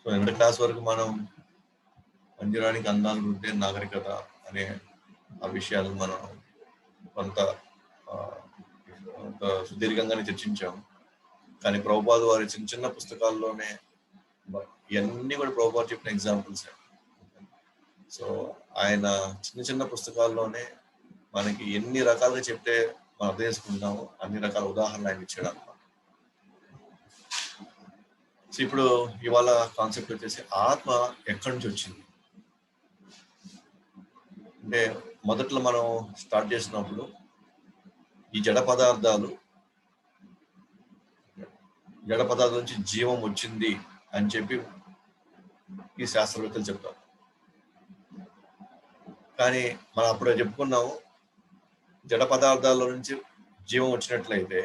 So 2వ class వరకు మనం అంజరానికి అందాలు ఉంటే నాగరికత అనే ఆ విషయాలు మనం కొంత సుదీర్ఘంగానే చర్చించాము. కానీ ప్రభుపాద వారి చిన్న చిన్న పుస్తకాల్లోనే ఇవన్నీ కూడా ప్రభుపాద చెప్పిన ఎగ్జాంపుల్స్. సో ఆయన చిన్న చిన్న పుస్తకాల్లోనే మనకి ఎన్ని రకాలుగా చెప్తే మనం అర్థం చేసుకుంటామో అన్ని రకాల ఉదాహరణలు ఆయన ఇచ్చాడు అనమాట. సో ఇప్పుడు ఇవాళ కాన్సెప్ట్ వచ్చేసి ఆత్మ ఎక్కడి నుంచి వచ్చింది అంటే, మొదట్లో మనం స్టార్ట్ చేసినప్పుడు ఈ జడ పదార్థాల నుంచి జీవం వచ్చింది అని చెప్పి ఈ శాస్త్రవేత్తలు చెప్తారు. కానీ మనం అప్పుడే చెప్పుకున్నాము, జడ పదార్థాల నుంచి జీవం వచ్చినట్లయితే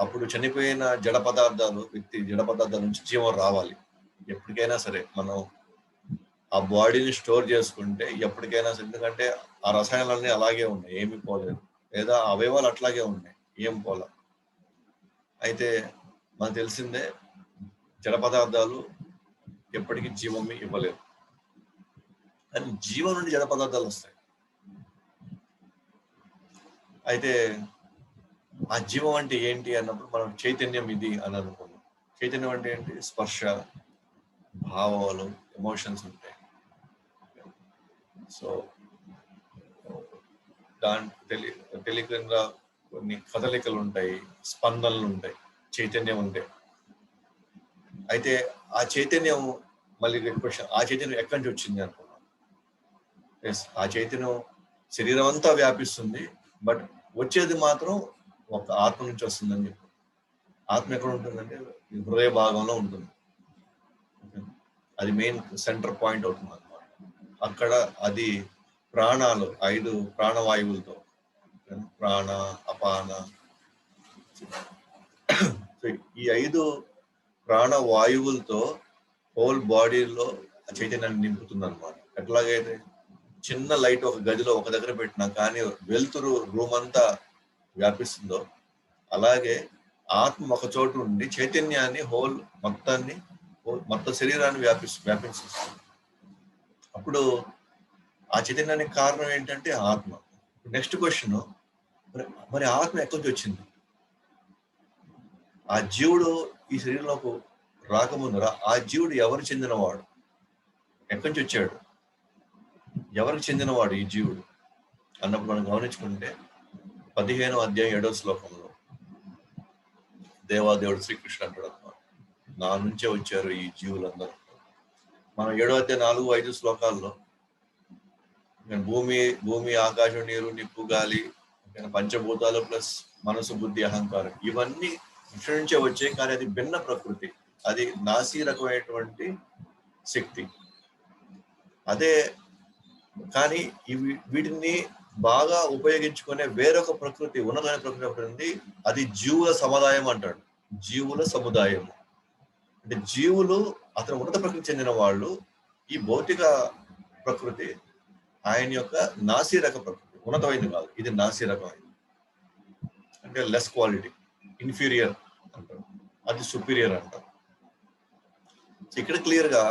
అప్పుడు చనిపోయిన జడ పదార్థాల నుంచి జీవం రావాలి. ఎప్పటికైనా సరే మనం ఆ బాడీని స్టోర్ చేసుకుంటే ఎప్పటికైనా సరే, ఎందుకంటే ఆ రసాయనాలన్నీ అలాగే ఉన్నాయి, ఏమి పోలేదు, లేదా అవయవాలు అట్లాగే ఉన్నాయి, ఏం పోలే. అయితే మనకు తెలిసిందే, జడ పదార్థాలు ఎప్పటికీ జీవం ఇవ్వలేవు, కానీ జీవం నుండి జడ పదార్థాలు వస్తాయి. అయితే ఆ జీవం అంటే ఏంటి అన్నప్పుడు మనం చైతన్యం ఇది అని అనుకున్నాం. చైతన్యం అంటే ఏంటి? స్పర్శ, భావాలు, ఎమోషన్స్ ఉంటాయి. సో తెలియకుండా కొన్ని కదలికలు ఉంటాయి, స్పందనలు ఉంటాయి, చైతన్యం ఉంటాయి. అయితే ఆ చైతన్యం, మళ్ళీ క్వశ్చన్, ఆ చైతన్యం ఎక్కడి నుంచి వచ్చింది అనుకున్నాం. ఎస్, ఆ చైతన్యం శరీరం అంతా వ్యాపిస్తుంది, బట్ వచ్చేది మాత్రం ఒక ఆత్మ నుంచి వస్తుందని చెప్పి. ఆత్మ ఎక్కడ ఉంటుందంటే హృదయ భాగంలో ఉంటుంది. అది మెయిన్ సెంటర్ పాయింట్ అవుతుంది అన్నమాట. అక్కడ అది ప్రాణాలు, 5 ప్రాణవాయువులతో, ప్రాణ, అపాన, ఈ 5 ప్రాణవాయువులతో హోల్ బాడీలో చైతన్యాన్ని నింపుతుంది అనమాట. ఎట్లాగైతే చిన్న లైట్ ఒక గదిలో ఒక దగ్గర పెట్టినా కానీ వెలుతురు రూమ్ అంతా వ్యాపిస్తుందో, అలాగే ఆత్మ ఒక చోటు ఉండి చైతన్యాన్ని మొత్తం శరీరాన్ని వ్యాపిస్తుంది. అప్పుడు ఆ చైతన్యానికి కారణం ఏంటంటే ఆత్మ. నెక్స్ట్ క్వశ్చన్, మరి ఆత్మ ఎక్కడి నుంచి వచ్చింది? ఆ జీవుడు ఈ శరీరంలోకి రాకముందర ఆ జీవుడు ఎవరికి చెందినవాడు? ఎక్కడి నుంచి వచ్చాడు? ఎవరికి చెందినవాడు ఈ జీవుడు అన్నప్పుడు మనం గమనించుకుంటే 15వ అధ్యాయం 7వ శ్లోకంలో దేవాదేవుడు శ్రీకృష్ణుడు అంటాడు అన్నమాట, నా నుంచే వచ్చారు ఈ జీవులందరూ. మనం 7వ అధ్యాయం 4-5 శ్లోకాల్లో భూమి, ఆకాశం, నీరు, నిప్పు, గాలి, పంచభూతాలు ప్లస్ మనసు, బుద్ధి, అహంకారం, ఇవన్నీ కృష్ణుడి నుంచే వచ్చాయి. కానీ అది భిన్న ప్రకృతి, అది నాసీ రకమైనటువంటి శక్తి. అదే కానీ వీటిని బాగా ఉపయోగించుకునే వేరొక ప్రకృతి, ఉన్నతమైన ప్రకృతి ఉంది, అది జీవుల సముదాయం అంటాడు. జీవుల సముదాయం అంటే జీవులు అతను ఉన్నత ప్రకృతి చెందిన వాళ్ళు. ఈ భౌతిక ప్రకృతి ఆయన యొక్క నాసీ రక ప్రకృతి, ఉన్నతమైనది కాదు, ఇది నాసీ రకమైనది, అంటే లెస్ క్వాలిటీ, ఇన్ఫీరియర్ అంటారు, అది సుపీరియర్ అంటారు. ఇక్కడ క్లియర్ గా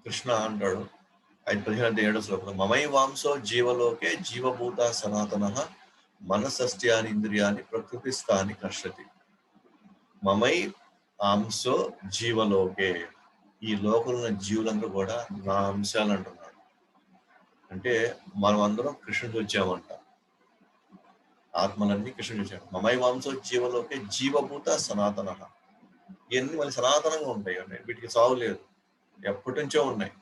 కృష్ణ అంటాడు 15వ శ్లోకంలో, మమై వాంసో జీవలోకే జీవభూత సనాతన మనసస్త్యాని ఇంద్రియాన్ని ప్రకృతిస్థాని కర్షతి. మమై అంశో జీవలోకే, ఈ లోకంలో జీవులందరూ కూడా నా అంశాలు అంటున్నాడు. అంటే మనం అందరం కృష్ణుడికి వచ్చామంట, ఆత్మలన్నీ కృష్ణుడికి వచ్చాము. మమై వాంసో జీవలోకే జీవభూత సనాతన, ఇవన్నీ మళ్ళీ సనాతనంగా ఉంటాయి, వీటికి సాగు లేదు, ఎప్పటి నుంచో ఉన్నాయి,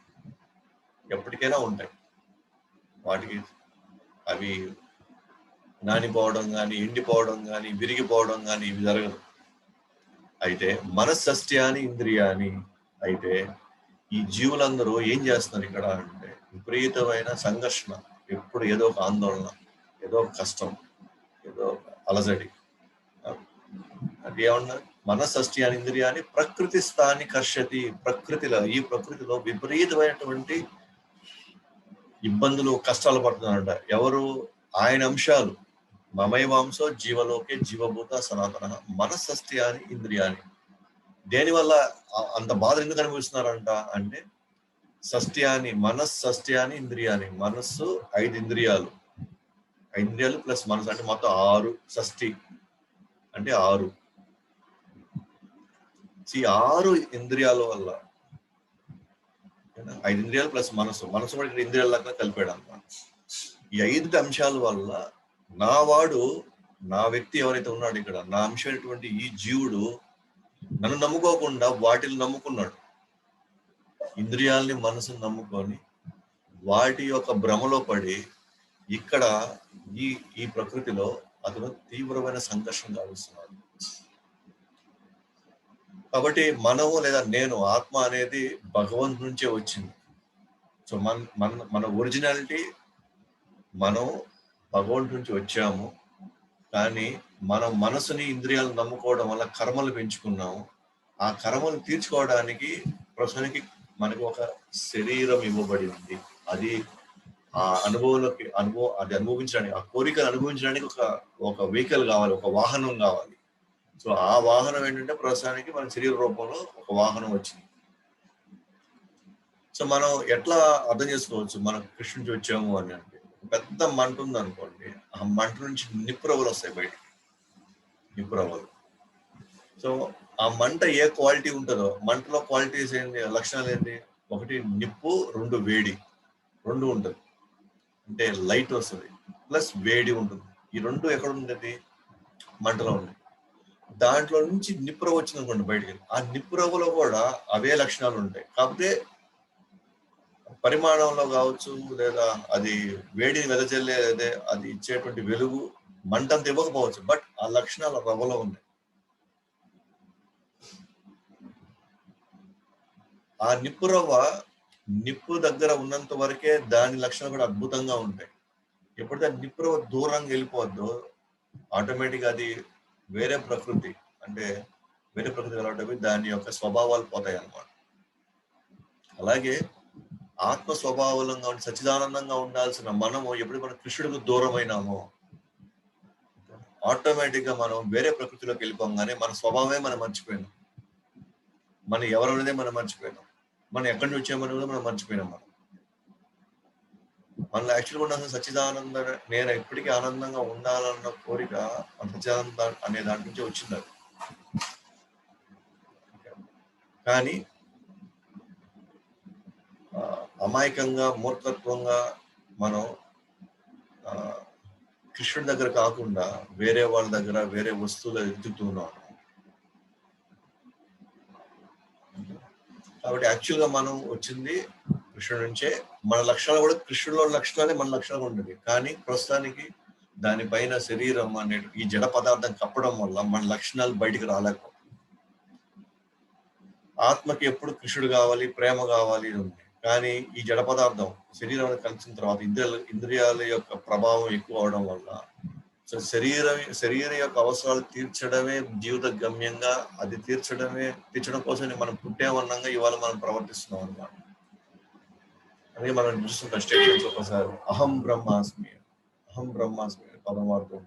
ఎప్పటికైనా ఉంటాయి. వాటికి అవి నానిపోవడం కానీ, ఎండిపోవడం కానీ, విరిగిపోవడం కానీ ఇవి జరగదు. అయితే మనస్సస్త్యాని ఇంద్రియాని, అయితే ఈ జీవులందరూ ఏం చేస్తున్నారు ఇక్కడ అంటే విపరీతమైన సంఘర్షణ, ఎప్పుడు ఏదో ఒక ఆందోళన, ఏదో ఒక కష్టం, ఏదో అలజడి. అంటే ఏమన్నారు? మనస్సస్త్యాని ఇంద్రియాని ప్రకృతి స్థాని కర్షతి, ఈ ప్రకృతిలో విపరీతమైనటువంటి ఇబ్బందులు, కష్టాలు పడుతున్నారంట. ఎవరు? ఆయన అంశాలు. మమై వాంసో జీవలోకే జీవభూత సనాతన మనస్సస్త్యాని ఇంద్రియాని, దేనివల్ల అంత బాధ ఎందుకు అనుభవిస్తున్నారంట అంటే షష్ట్యాని, మనస్షష్ట్యాని ఇంద్రియాని. మనస్సు 5 ఇంద్రియాలు, 5 ఇంద్రియాలు ప్లస్ మనసు అంటే మొత్తం 6. షష్ఠి అంటే 6. ఈ 6 ఇంద్రియాల వల్ల, 5 ఇంద్రియాలు ప్లస్ మనసు కూడా ఇక్కడ ఇంద్రియాల దాకా కలిపాడు అన్నమాట. ఈ 5 అంశాల వల్ల నా వ్యక్తి ఎవరైతే ఉన్నాడు ఇక్కడ, నా అంశమైనటువంటి ఈ జీవుడు నన్ను నమ్ముకోకుండా వాటిని నమ్ముకున్నాడు. ఇంద్రియాలని, మనసుని నమ్ముకొని వాటి యొక్క భ్రమలో పడి ఇక్కడ ఈ ప్రకృతిలో అతను తీవ్రమైన సంఘర్షణ గావిస్తున్నాడు. కాబట్టి మనము లేదా నేను, ఆత్మ అనేది భగవంతు నుంచే వచ్చింది. సో మన ఒరిజినాలిటీ, మనం భగవంతు నుంచి వచ్చాము. కానీ మనం మనసుని, ఇంద్రియాలను నమ్ముకోవడం వల్ల కర్మలు పెంచుకున్నాము. ఆ కర్మలు తీర్చుకోవడానికి ప్రస్తుతానికి మనకి ఒక శరీరం ఇవ్వబడి ఉంది. అది ఆ అది అనుభవించడానికి, ఆ కోరికలు అనుభవించడానికి ఒక వెహికల్ కావాలి, ఒక వాహనం కావాలి. సో ఆ వాహనం ఏంటంటే ప్రస్తుతానికి మన శరీర రూపంలో ఒక వాహనం వచ్చింది. సో మనం ఎట్లా అర్థం చేసుకోవచ్చు మనం కృష్ణ నుంచి వచ్చాము అని అంటే, పెద్ద మంట ఉంది అనుకోండి, ఆ మంట నుంచి నిప్పురవ్వలు వస్తాయి బయటికి, నిప్పురవ్వలు. సో ఆ మంట ఏ క్వాలిటీ ఉంటుందో, మంటలో క్వాలిటీస్ ఏంటి, లక్షణాలు ఏంటి, 1 నిప్పు, 2 వేడి, 2 ఉంటుంది. అంటే లైట్ వస్తుంది ప్లస్ వేడి ఉంటుంది. ఈ 2 ఎక్కడ ఉంటుంది, మంటలో ఉంది. దాంట్లో నుంచి నిప్పురవ్వ వచ్చింది అనుకోండి బయటికి, ఆ నిప్పురవ్వలో కూడా అవే లక్షణాలు ఉంటాయి. కాకపోతే పరిమాణంలో కావచ్చు, లేదా అది వేడిని వెదజల్లేదే, అది ఇచ్చేటువంటి వెలుగు మంటంత ఇవ్వకపోవచ్చు, బట్ ఆ లక్షణాలు రవ్వలో ఉన్నాయి. ఆ నిప్పు దగ్గర ఉన్నంత వరకే దాని లక్షణాలు కూడా అద్భుతంగా ఉంటాయి. ఎప్పుడైతే నిప్పురవ్వ దూరంగా వెళ్ళిపోద్దో ఆటోమేటిక్ అది వేరే ప్రకృతి, అంటే వేరే ప్రకృతి వెళ్ళటమే, దాని యొక్క స్వభావాలు పోతాయి అన్నమాట. అలాగే ఆత్మ స్వభావంగా ఉండి సచ్చిదానందంగా ఉండాల్సిన మనము ఎప్పుడు మనం కృష్ణుడికి దూరమైనామో ఆటోమేటిక్ గా మనం వేరే ప్రకృతిలోకి వెళ్ళిపోగానే మన స్వభావమే మనం మర్చిపోయినాం, మనం ఎవరనేదే మనం మర్చిపోయినాం, మనం ఎక్కడి నుంచి వచ్చామని కూడా మనం మర్చిపోయినాం. మనలో యాక్చువల్గా ఉండాల్సిన సచ్చిదానంద, నేను ఎప్పటికీ ఆనందంగా ఉండాలన్న కోరిక మన సచ్చిదానంద అనే దాని నుంచి వచ్చింది. అది కానీ అమాయకంగా, మూర్ఖత్వంగా మనం కృష్ణుడి దగ్గర కాకుండా వేరే వాళ్ళ దగ్గర, వేరే వస్తువులు ఎదుగుతున్నాం. కాబట్టి యాక్చువల్గా మనం వచ్చింది కృష్ణుడి నుంచే. మన లక్షణాలు కూడా కృష్ణుడిలో లక్షణాలే మన లక్షణాలు ఉంటుంది. కానీ ప్రస్తుతానికి దానిపైన శరీరం అనే ఈ జడ పదార్థం కప్పడం వల్ల మన లక్షణాలు బయటికి రాలేకపోతుంది. ఆత్మకి ఎప్పుడు కృష్ణుడు కావాలి, ప్రేమ కావాలి ఉంది. కానీ ఈ జడ పదార్థం శరీరం కలిసిన తర్వాత ఇంద్రియాల యొక్క ప్రభావం ఎక్కువ అవడం వల్ల, సో శరీరం యొక్క అవసరాలు తీర్చడమే జీవిత గమ్యంగా, అది తీర్చడం కోసం మనం పుట్టేమన్నంగా ఇవాళ మనం ప్రవర్తిస్తున్నాం అన్నమాట. అదే మనం చూస్తున్న స్టేట్మెంట్స్ ఒకసారి అహం బ్రహ్మాస్మి పదం వాడుతూ,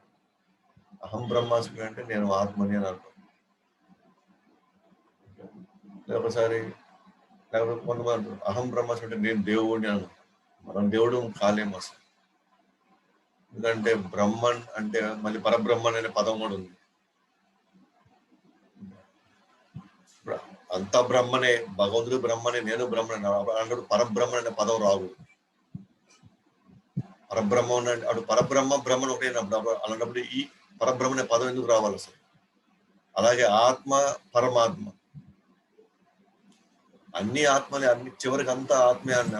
అహం బ్రహ్మాస్మి అంటే నేను ఆత్మని అని అర్థం. ఒకసారి కొంతమంది అహం బ్రహ్మాస్మి అంటే నేను దేవుడిని అని. మనం దేవుడు కాలేము అసలు. ఎందుకంటే బ్రహ్మన్ అంటే మళ్ళీ పరబ్రహ్మన్ అనే పదం కూడా ఉంది. అంతా బ్రహ్మనే, భగవంతుడు బ్రహ్మనే, నేను బ్రహ్మనే అన్నాడు. పరబ్రహ్మన్ అనే పదం రాదు. పరబ్రహ్మ అటు బ్రహ్మను ఒకటే అలాంటప్పుడు ఈ పరబ్రహ్మ అనే పదం ఎందుకు రావాలి అసలు? అలాగే ఆత్మ, పరమాత్మ, అన్ని ఆత్మలే, చివరికి అంతా ఆత్మే అని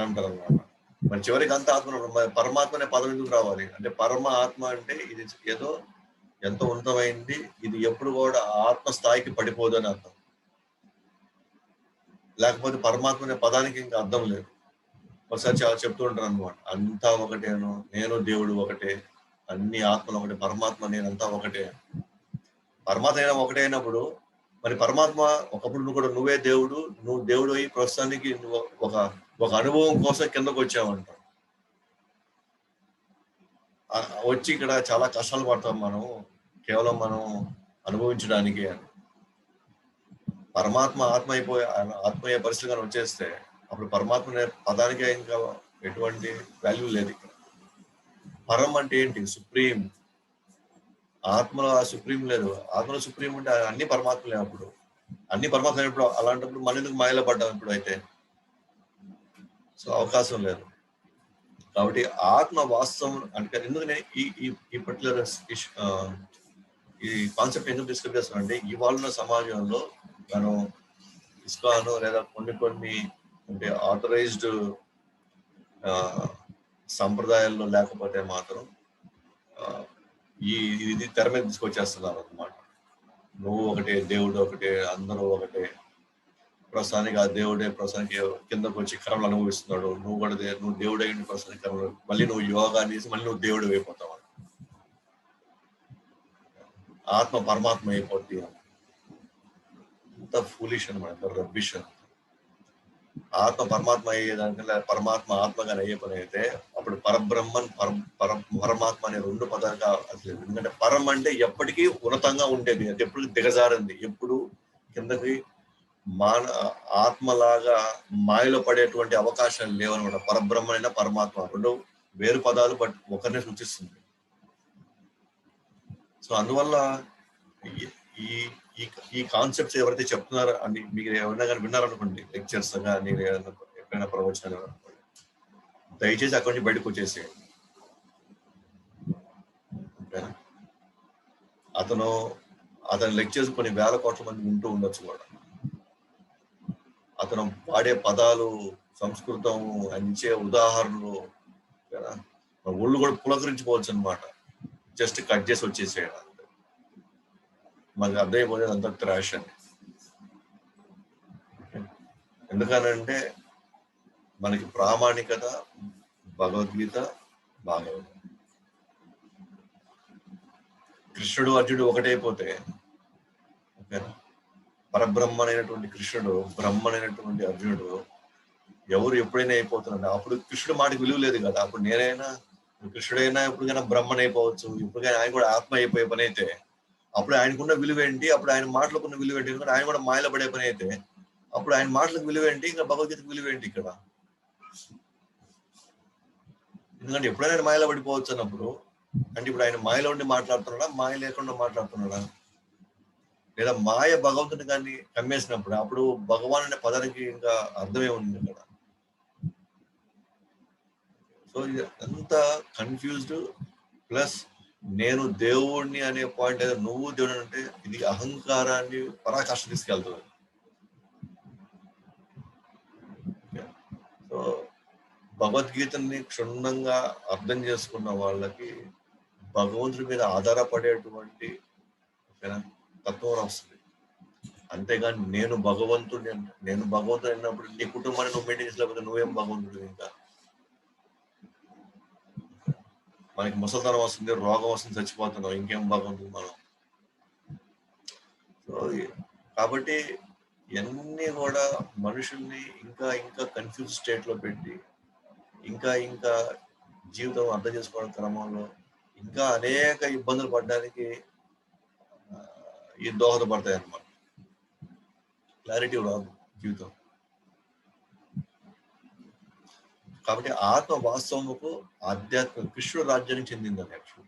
అంటారు అన్నమాట. మరి చివరికి అంతా ఆత్మ, పరమాత్మ అనే పదం ఎందుకు రావాలి అంటే, పరమ ఆత్మ అంటే ఇది ఏదో ఎంతో ఉన్నతమైంది, ఇది ఎప్పుడు కూడా ఆత్మ స్థాయికి పడిపోదు అని అర్థం. లేకపోతే పరమాత్మ అనే పదానికి ఇంకా అర్థం లేదు. ఒకసారి చాలా చెప్తూ ఉంటారు అనమాట, అంతా ఒకటేను, నేను దేవుడు ఒకటే, అన్ని ఆత్మలు ఒకటే, పరమాత్మ నేనంతా ఒకటే. పరమాత్మ అయినా ఒకటే అయినప్పుడు మరి పరమాత్మ ఒకప్పుడు నువ్వే దేవుడు, నువ్వు దేవుడు అయ్యి ప్రస్తుతానికి నువ్వు ఒక అనుభవం కోసం కిందకు వచ్చావంట. వచ్చి ఇక్కడ చాలా కష్టాలు పడతాం మనం, కేవలం మనం అనుభవించడానికి అని. పరమాత్మ ఆత్మ అయ్యే పరిస్థితి కానీ వచ్చేస్తే అప్పుడు పరమాత్మ అనే పదానికే ఇంకా ఎటువంటి వాల్యూ లేదు ఇక్కడ. పరం అంటే ఏంటి? సుప్రీం. ఆత్మలో ఆ సుప్రీం లేదు. ఆత్మలో సుప్రీం ఉంటే అన్ని పరమాత్మలే. అప్పుడు అన్ని పరమాత్మ అయినప్పుడు అలాంటప్పుడు మన ఎందుకు మాయలో పడ్డాం ఇప్పుడు అయితే? సో అవకాశం లేదు. కాబట్టి ఆత్మ వాస్తవం అంటే ఎందుకనే ఈ పర్టికులర్ ఈ కాన్సెప్ట్ ఎందుకు డిస్కస్ చేస్తానంటే ఇవాళ ఉన్న సమాజంలో మనం ఇస్కాన్ లేదా కొన్ని అంటే ఆథరైజ్డ్ సంప్రదాయాల్లో లేకపోతే మాత్రం ఇది తెర మీద తీసుకొచ్చేస్తున్నారు అన్నమాట. నువ్వు ఒకటే, దేవుడు ఒకటే, అందరూ ఒకటే. ప్రస్తుతానికి ఆ దేవుడే ప్రస్తుతానికి కిందకు వచ్చి కర్మలు అనుభవిస్తున్నాడు. నువ్వు కూడా నువ్వు దేవుడు అయిన ప్రస్తుతానికి కర్మలు, మళ్ళీ నువ్వు యోగా చేసి మళ్ళీ నువ్వు దేవుడు అయిపోతావు. ఆత్మ పరమాత్మ అయిపోద్ది. అంత ఫూలిష్ అనమాట, రబ్బిష్. ఆత్మ పరమాత్మ అయ్యేదానికల్లా పరమాత్మ ఆత్మగానే అయ్యే పని అయితే అప్పుడు పరబ్రహ్మన్ పరమాత్మ అనే రెండు పదాలుగా అసలు. ఎందుకంటే పరం అంటే ఎప్పటికీ ఉన్నతంగా ఉండేది, అది ఎప్పుడు దిగజారింది, ఎప్పుడు కిందకి ఆత్మలాగా మాయలో పడేటువంటి అవకాశాలు లేవనమాట. పరబ్రహ్మ అయినా పరమాత్మ రెండు వేరు పదాలు, బట్ ఒకరినే సూచిస్తుంది. సో అందువల్ల ఈ కాన్సెప్ట్స్ ఎవరైతే చెప్తున్నారో అని మీకు ఎవరైనా కానీ విన్నారనుకోండి, లెక్చర్స్ కానీ ఎక్కడైనా ప్రవచనాలు, దయచేసి అక్కడి నుంచి బయటకు వచ్చేసేయండి. అతని లెక్చర్స్ కొన్ని వేల కోట్ల మంది వింటూ ఉండొచ్చు కూడా. అతను వాడే పదాలు, సంస్కృతం, అంచే ఉదాహరణలు ఒళ్ళు కూడా పులకరించుకోవచ్చు అనమాట. జస్ట్ కట్ చేసి వచ్చేసేయడం మనకు అర్థమైపోయేది అంత ట్రాష్ అని. ఎందుకనంటే మనకి ప్రామాణికత భగవద్గీత, భాగవతం. కృష్ణుడు అర్జునుడు ఒకటైపోతే, ఓకేనా, పరబ్రహ్మనైనటువంటి కృష్ణుడు, బ్రహ్మనైనటువంటి అర్జునుడు ఎవరు ఎప్పుడైనా అయిపోతున్నారు. అప్పుడు కృష్ణుడు మాటకి విలువ లేదు కదా. అప్పుడు నేనైనా కృష్ణుడైనా ఎప్పటికైనా బ్రహ్మన్ అయిపోవచ్చు. ఇప్పటికైనా ఆయన కూడా ఆత్మ అయిపోయే పని అయితే అప్పుడు ఆయనకున్న విలువ ఏంటి? అప్పుడు ఆయన మాటలకున్న విలువ ఏంటి? ఎందుకంటే ఆయన కూడా మాయలో పడే పని అయితే అప్పుడు ఆయన మాటలకు విలువ ఏంటి? ఇంకా భగవద్గీతకు విలువ ఏంటి ఇక్కడ? ఎందుకంటే ఎప్పుడైనా ఆయన మాయలో పడిపోవచ్చు అన్నప్పుడు, అంటే ఇప్పుడు ఆయన మాయలో ఉండి మాట్లాడుతున్నాడా, మాయ లేకుండా మాట్లాడుతున్నాడా? లేదా మాయ భగవంతుని కానీ కమ్మేసినప్పుడు అప్పుడు భగవాన్ అనే పదానికి ఇంకా అర్థమే ఉంది కదా. సో ఇది అంత కన్ఫ్యూజ్డ్. ప్లస్ నేను దేవుణ్ణి అనే పాయింట్, లేదా నువ్వు దేవుడు అంటే ఇది అహంకారాన్ని పరాకాష్ఠ తీసుకెళ్తుంది. సో భగవద్గీతని క్షుణ్ణంగా అర్థం చేసుకున్న వాళ్ళకి భగవంతుడి మీద ఆధారపడేటువంటి తత్వం వస్తుంది. అంతేగాని నేను భగవంతుడి అన్నప్పుడు నీ కుటుంబాన్ని నువ్వు మెయింటైన్ చేసలేకపోతే నువ్వేం భగవంతుడు? ఇంకా మనకి ముసలితనం వస్తుంది, రోగం వస్తుంది, చచ్చిపోతున్నాం, ఇంకేం భగవంతుడు మనం? సో కాబట్టి ఇవన్నీ కూడా మనుషుల్ని ఇంకా కన్ఫ్యూజ్ స్టేట్ లో పెట్టి ఇంకా జీవితం అర్థం చేసుకోవడం క్రమంలో ఇంకా అనేక ఇబ్బందులు పడడానికి ఈ దోహదపడతాయి అన్నమాట. క్లారిటీ రాదు జీవితం. కాబట్టి ఆత్మ వాస్తవముకు ఆధ్యాత్మిక కృష్ణుడు రాజ్యానికి చెందిందని. యాక్చువల్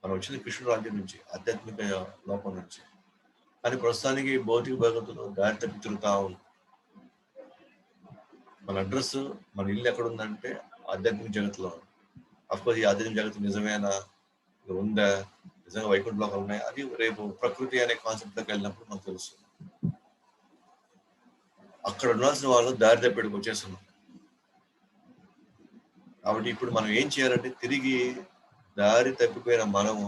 మనం వచ్చింది కృష్ణుడు రాజ్యం నుంచి, ఆధ్యాత్మిక లోపం నుంచి. కానీ ప్రస్తుతానికి భౌతిక భగవతులు దారి తప్పి తిరుగుతా ఉంది. మన అడ్రస్, మన ఇల్లు ఎక్కడ ఉందంటే ఆధ్యాత్మిక జగత్తులో ఉంది. అఫ్కోర్స్ ఈ ఆధ్యాత్మిక జగత్తు నిజమేనా, ఉందా, నిజంగా వైకుంఠ లోకాలు ఉన్నాయి, అది రేపు ప్రకృతి అనే కాన్సెప్ట్ లోకి వెళ్ళినప్పుడు మనకు తెలుస్తుంది. అక్కడ ఉండాల్సిన వాళ్ళు దారి తప్పిడికి వచ్చేస్తున్నాం. కాబట్టి ఇప్పుడు మనం ఏం చేయాలంటే తిరిగి దారి తప్పిపోయిన మనము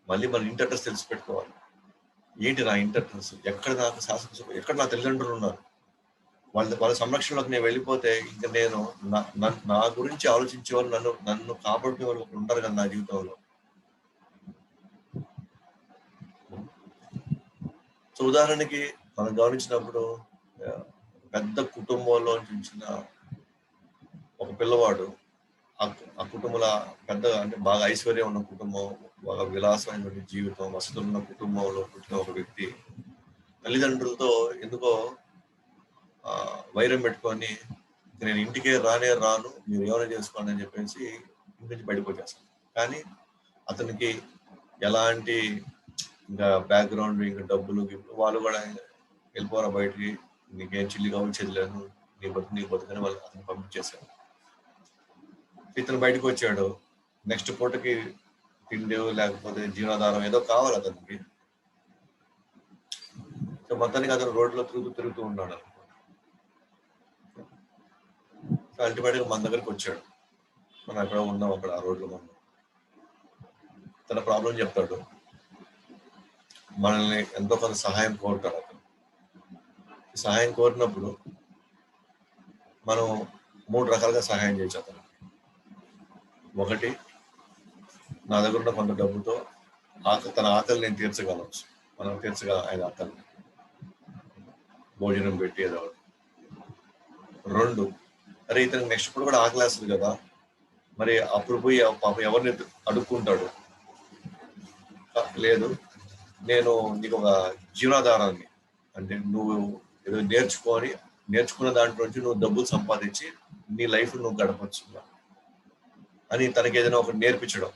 మళ్ళీ మన ఇంటి అడ్రస్ తెలిసి పెట్టుకోవాలి. ఏంటి నా ఇంటి అడ్రస్? ఎక్కడ నాకు శాసన, ఎక్కడ నా తల్లిదండ్రులు ఉన్నారు, వాళ్ళ సంరక్షణలోకి నేను వెళ్ళిపోతే ఇంకా నేను నా గురించి ఆలోచించే వాళ్ళు, నన్ను కాపాడుకునే వాళ్ళు ఉంటారు కదా నా జీవితంలో. సో ఉదాహరణకి మనం గమనించినప్పుడు పెద్ద కుటుంబంలో నుంచి ఒక పిల్లవాడు, ఆ కుటుంబంలో పెద్ద అంటే బాగా ఐశ్వర్యం ఉన్న కుటుంబం, బాగా విలాసమైనటువంటి జీవితం, వసతులు ఉన్న కుటుంబంలో పుట్టిన ఒక వ్యక్తి తల్లిదండ్రులతో ఎందుకో వైరం పెట్టుకొని నేను ఇంటికే రాను, మీరు ఏమైనా చేసుకోండి అని చెప్పేసి ఇంటి నుంచి బయటకు వచ్చేస్తాను. కానీ అతనికి ఎలాంటి ఇంకా బ్యాక్గ్రౌండ్, ఇంకా డబ్బులు వాళ్ళు కూడా వెళ్ళిపోరా బయటికి, నీకేం చిల్లి కావాలి చెదిలేను, నీ బతుకని వాళ్ళు అతను పంపించేశారు. ఇతను బయటకు వచ్చాడు, నెక్స్ట్ పూటకి తిండి లేకపోతే జీవనాధారం ఏదో కావాలి అతనికి. సో మొత్తానికి అతను రోడ్లో తిరుగుతూ ఉన్నాడు. సో అల్టిమేట్ గా మన దగ్గరికి వచ్చాడు, మనం ఎక్కడ ఉన్నాం అక్కడ ఆ రోడ్లో మనం. తన ప్రాబ్లం చెప్తాడు, మనల్ని ఎంతో కొంత సహాయం కోరుతాడు. అతను సహాయం కోరినప్పుడు మనం 3 రకాలుగా సహాయం చేయొచ్చు అతను. ఒకటి, నా దగ్గర ఉన్న కొంత డబ్బుతో తన ఆకలి నేను తీర్చగలవచ్చు, మనం తీర్చగల ఆయన ఆకలి, భోజనం పెట్టి ఏదో. 2, అరే ఇతనికి నెక్స్ట్ ఇప్పుడు కూడా ఆకలేస్తుంది కదా, మరి అప్పుడు పోయి పాప ఎవరిని అడుక్కుంటాడు. లేదు, నేను నీకు ఒక జీవనాధారాన్ని, అంటే నువ్వు ఏదో నేర్చుకున్న దాంట్లో నుంచి నువ్వు డబ్బులు సంపాదించి నీ లైఫ్ నువ్వు గడపచ్చు అని తనకి ఏదైనా ఒకటి నేర్పించడం.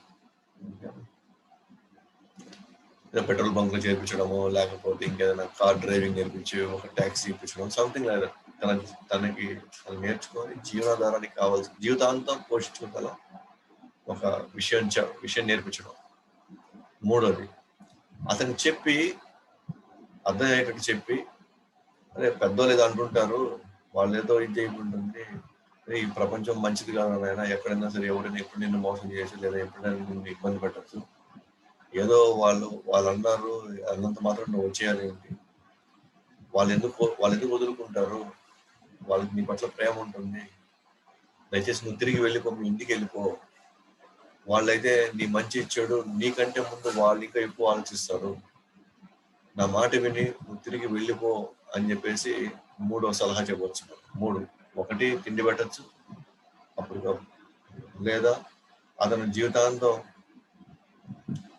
పెట్రోల్ బంక్ లో చేర్పించడము, లేకపోతే ఇంకేదైనా కార్ డ్రైవింగ్ నేర్పించి ఒక ట్యాక్సీ ఇప్పించడం, సంథింగ్ లేదా తనకి నేర్చుకొని జీవనాధారానికి కావాల్సిన జీవితాంతం పోషించుకోగల ఒక విషయం నేర్పించడం. 3వది, అతను చెప్పి అర్థమయ్యేటట్టు చెప్పి, అరే పెద్దోళ్ళు ఏదో అంటుంటారు, వాళ్ళు ఏదో ఇది చేయకుంటుంది, ఈ ప్రపంచం మంచిది కాదు నాయన, ఎక్కడైనా సరే ఎవరైనా ఎప్పుడు నిన్ను మోసం చేసి లేదా ఎప్పుడైనా నిన్ను ఇబ్బంది పెట్టచ్చు, ఏదో వాళ్ళు అన్నారు అన్నంత మాత్రం నువ్వు వచ్చేయాలి ఏంటి, వాళ్ళు ఎందుకు వదులుకుంటారు, వాళ్ళకి నీ పట్ల ప్రేమ ఉంటుంది, దయచేసి నువ్వు తిరిగి వెళ్ళిపో, మీ ఇంటికి వెళ్ళిపో, వాళ్ళైతే నీ మంచి చెడు నీకంటే ముందు వాళ్ళు ఇంకా ఎక్కువ ఆలోచిస్తారు, నా మాట విని నువ్వు తిరిగి వెళ్ళిపో అని చెప్పేసి 3వ సలహా చెప్పవచ్చు. 3, 1 తిండి పెట్టచ్చు అప్పుడు, లేదా అతను జీవితాంతం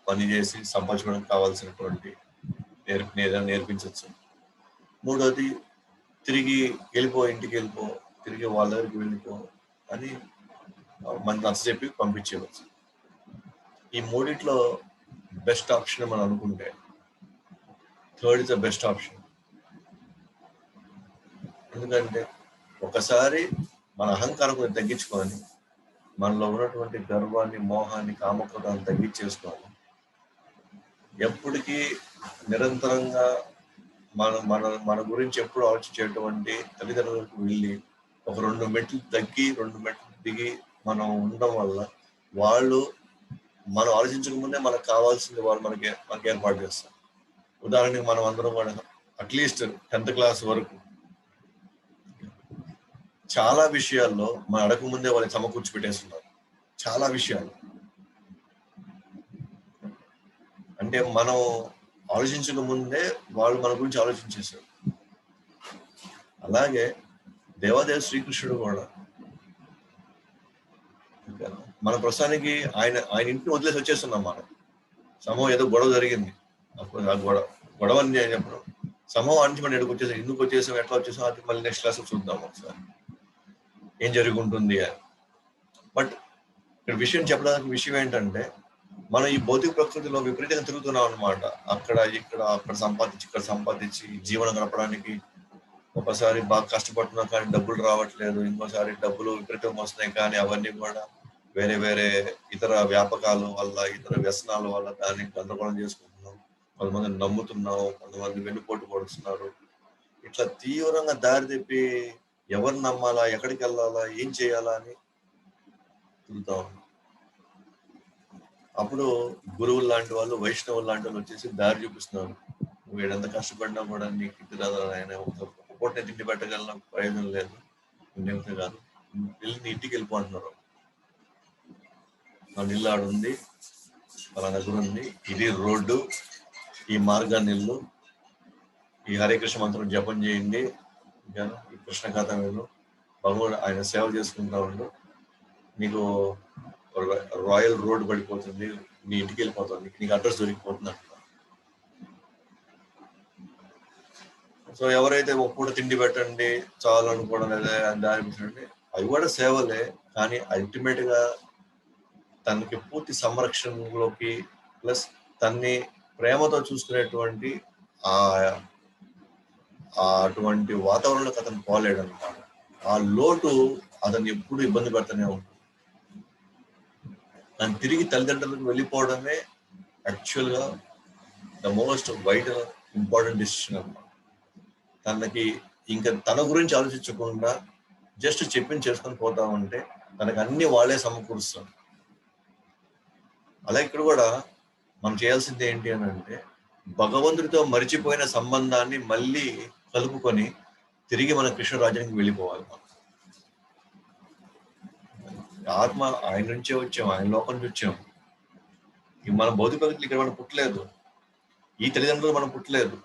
పనిచేసి సంపాదించుకోవడానికి కావాల్సినటువంటి నేర్పించవచ్చు. 3వది, తిరిగి వెళ్ళిపో, ఇంటికి వెళ్ళిపో, తిరిగి వాళ్ళ దగ్గరికి వెళ్ళిపో అని మనకు నచ్చ చెప్పి పంపించేవచ్చు. ఈ 3 బెస్ట్ ఆప్షన్ మనం అనుకుంటే 3rd is the best option. ఎందుకంటే ఒకసారి మన అహంకారం కొంచెం తగ్గించుకొని మనలో ఉన్నటువంటి గర్వాన్ని, మోహాన్ని, కామక్రోధాన్ని తగ్గించేసుకోవాలి. ఎప్పటికీ నిరంతరంగా మన గురించి ఎప్పుడు ఆలోచించేటువంటి తల్లిదండ్రులకు వెళ్ళి ఒక 2 మెట్లు తగ్గి 2 మెట్లు దిగి మనం ఉండడం వల్ల వాళ్ళు మనం ఆలోచించకముందే మనకు కావాల్సింది వాళ్ళు మనకి ఏర్పాటు చేస్తారు. ఉదాహరణకి మనం అందరం కూడా అట్లీస్ట్ 10th క్లాస్ వరకు చాలా విషయాల్లో మనం అడగకముందే వాళ్ళని సమకూర్చి పెట్టేస్తున్నారు. చాలా విషయాలు అంటే మనం ఆలోచించక ముందే వాళ్ళు మన గురించి ఆలోచించేశారు. అలాగే దేవాదేవ శ్రీకృష్ణుడు కూడా మన ప్రస్తుతానికి ఆయన ఇంటిని వదిలేసి వచ్చేస్తున్నాం. మనం సమూహం ఏదో గొడవ జరిగింది, అప్పుడు ఆ గొడవ అని చెప్పడం సమూహం నుంచి మనం ఎక్కడికి వచ్చేసాం, ఎందుకు వచ్చేసాం, ఎట్లా వచ్చేసాం, అది మళ్ళీ నెక్స్ట్ క్లాస్ చూద్దాం ఒకసారి ఏం జరుగుంటుంది అని. బట్ ఇక్కడ చెప్పడానికి విషయం ఏంటంటే మనం ఈ భౌతిక ప్రకృతిలో విపరీతంగా తిరుగుతున్నాం అనమాట. అక్కడ సంపాదించి జీవనం గడపడానికి ఒకసారి బాగా కష్టపడుతున్నాం కానీ డబ్బులు రావట్లేదు, ఇంకోసారి డబ్బులు విపరీతంగా వస్తున్నాయి కానీ అవన్నీ కూడా వేరే వేరే ఇతర వ్యాపకాల వల్ల, ఇతర వ్యసనాల వల్ల దాన్ని గందరగోళం చేసుకుంటున్నాం. కొంతమంది నమ్ముతున్నాం, కొంతమంది వెన్నుపోటు పడుతున్నారు. ఇట్లా తీవ్రంగా దారి తెప్పి ఎవరిని నమ్మాలా, ఎక్కడికి వెళ్ళాలా, ఏం చేయాలా అని తిరుగుతా ఉన్నాం. అప్పుడు గురువులు లాంటి వాళ్ళు, వైష్ణవులు లాంటి వాళ్ళు వచ్చేసి దారి చూపిస్తున్నారు. నువ్వు ఏడంత కష్టపడినా కూడా నీకు ఇది రాదు, ఆయన ఒక పూట తిండి పెట్టగలన ప్రయోజనం లేదు, ఇంటి కాదు, వెళ్ళి నీ ఇంటికి వెళ్ళిపోతున్నారు. నా ఇల్లు ఆడుంది, మన దగ్గర ఉంది, ఇది రోడ్డు, ఈ మార్గాన్ని ఇల్లు, ఈ హరే కృష్ణ మంత్రం జపం చేయండి, ఈ కృష్ణ కథ మీరు భగవాన్ ఆయన సేవ చేసుకుంటా ఉండు, నీకు రాయల్ రోడ్ పడిపోతుంది, నీ ఇంటికి వెళ్ళిపోతుంది, నీకు అడ్రస్ దొరికిపోతుంది అంటున్నారు. సో ఎవరైతే ఒక పూట తిండి పెట్టండి చాలు అనుకోవడం లేదా దాని అవి కూడా సేవలే, కానీ అల్టిమేట్ గా తనకి పూర్తి సంరక్షణలోకి ప్లస్ తన్ని ప్రేమతో చూసుకునేటువంటి ఆ అటువంటి వాతావరణంలోకి అతను పోలేడు అనమాట. ఆ లోటు అతన్ని ఎప్పుడు ఇబ్బంది పెడతానే ఉంటుంది. తను తిరిగి తల్లిదండ్రులకు వెళ్ళిపోవడమే యాక్చువల్ గా the most vital important decision అన్నమాట. తనకి ఇంకా తన గురించి ఆలోచించకుండా జస్ట్ చెప్పింది చేసుకొని పోతా ఉంటే తనకు అన్ని వాళ్ళే సమకూరుస్తారు. అలా ఇక్కడ కూడా మనం చేయాల్సింది ఏంటి అని అంటే భగవంతుడితో మరిచిపోయిన సంబంధాన్ని మళ్ళీ కలుపుకొని తిరిగి మన కృష్ణ రాజ్యానికి వెళ్ళిపోవాలి. ఆత్మ ఆయన నుంచే వచ్చాం, ఆయన లోకం నుంచి వచ్చాం. మన భౌతిక ప్రగతిలో ఇక్కడ మనం పుట్టలేదు, ఈ తల్లిదండ్రులు మనం పుట్టలేదు.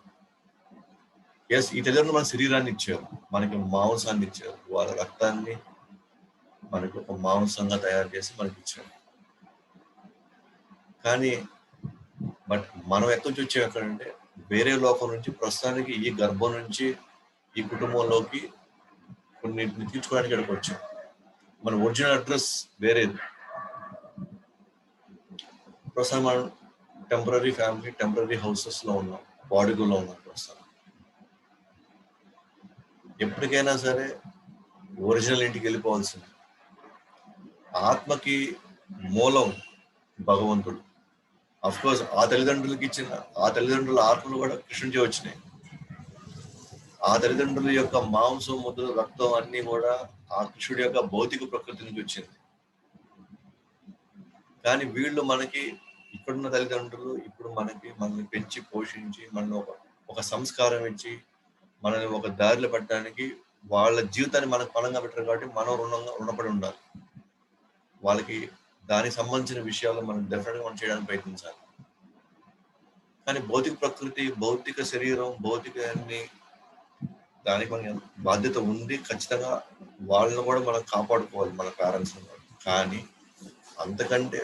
ఎస్, ఈ తల్లిదండ్రులు మన శరీరాన్ని ఇచ్చారు, మనకి మాంసాన్ని ఇచ్చారు, వాళ్ళ రక్తాన్ని మనకి ఒక మాంసంగా తయారు చేసి మనకి ఇచ్చారు. కానీ బట్ మనం ఎక్కడి నుంచి వచ్చాం ఎక్కడంటే వేరే లోకం నుంచి ప్రస్తుతానికి ఈ గర్భం నుంచి ఈ కుటుంబంలోకి కొన్నింటిని తీర్చుకోవడానికి ఇక్కడికి వచ్చాం. మన ఒరిజినల్ అడ్రస్ వేరేది. ప్రస్తుతం మనం టెంపరీ ఫ్యామిలీ, టెంపరీ హౌసెస్ లో ఉన్నాం, బాడీలో ఉన్నాం ప్రస్తుతం. ఎప్పటికైనా సరే ఒరిజినల్ ఇంటికి వెళ్ళిపోవాల్సింది. ఆత్మకి మూలం భగవంతుడు. అఫ్ కోర్స్ ఆ తల్లిదండ్రులకి ఇచ్చిన ఆ తల్లిదండ్రుల ఆత్మలు కూడా కృష్ణుడికి వచ్చినాయి. ఆ తల్లిదండ్రుల యొక్క మాంసం, ముద్ర, రక్తం అన్ని కూడా ఆ కృష్ణుడి యొక్క భౌతిక ప్రకృతి నుంచి వచ్చింది. కానీ వీళ్ళు మనకి ఇక్కడున్న తల్లిదండ్రులు ఇప్పుడు మనల్ని పెంచి పోషించి మనల్ని ఒక సంస్కారం ఇచ్చి మనల్ని ఒక దారిలో పెట్టడానికి వాళ్ళ జీవితాన్ని మనకు పణంగా పెట్టారు. కాబట్టి మనం రుణపడి ఉండాలి వాళ్ళకి. దానికి సంబంధించిన విషయాలు మనం డెఫినెట్ గా మనం చేయడానికి ప్రయత్నించాలి. కానీ భౌతిక ప్రకృతి, భౌతిక శరీరం, భౌతిక దానికి మన బాధ్యత ఉంది. ఖచ్చితంగా వాళ్ళని కూడా మనం కాపాడుకోవాలి, మన పేరెంట్స్. కానీ అంతకంటే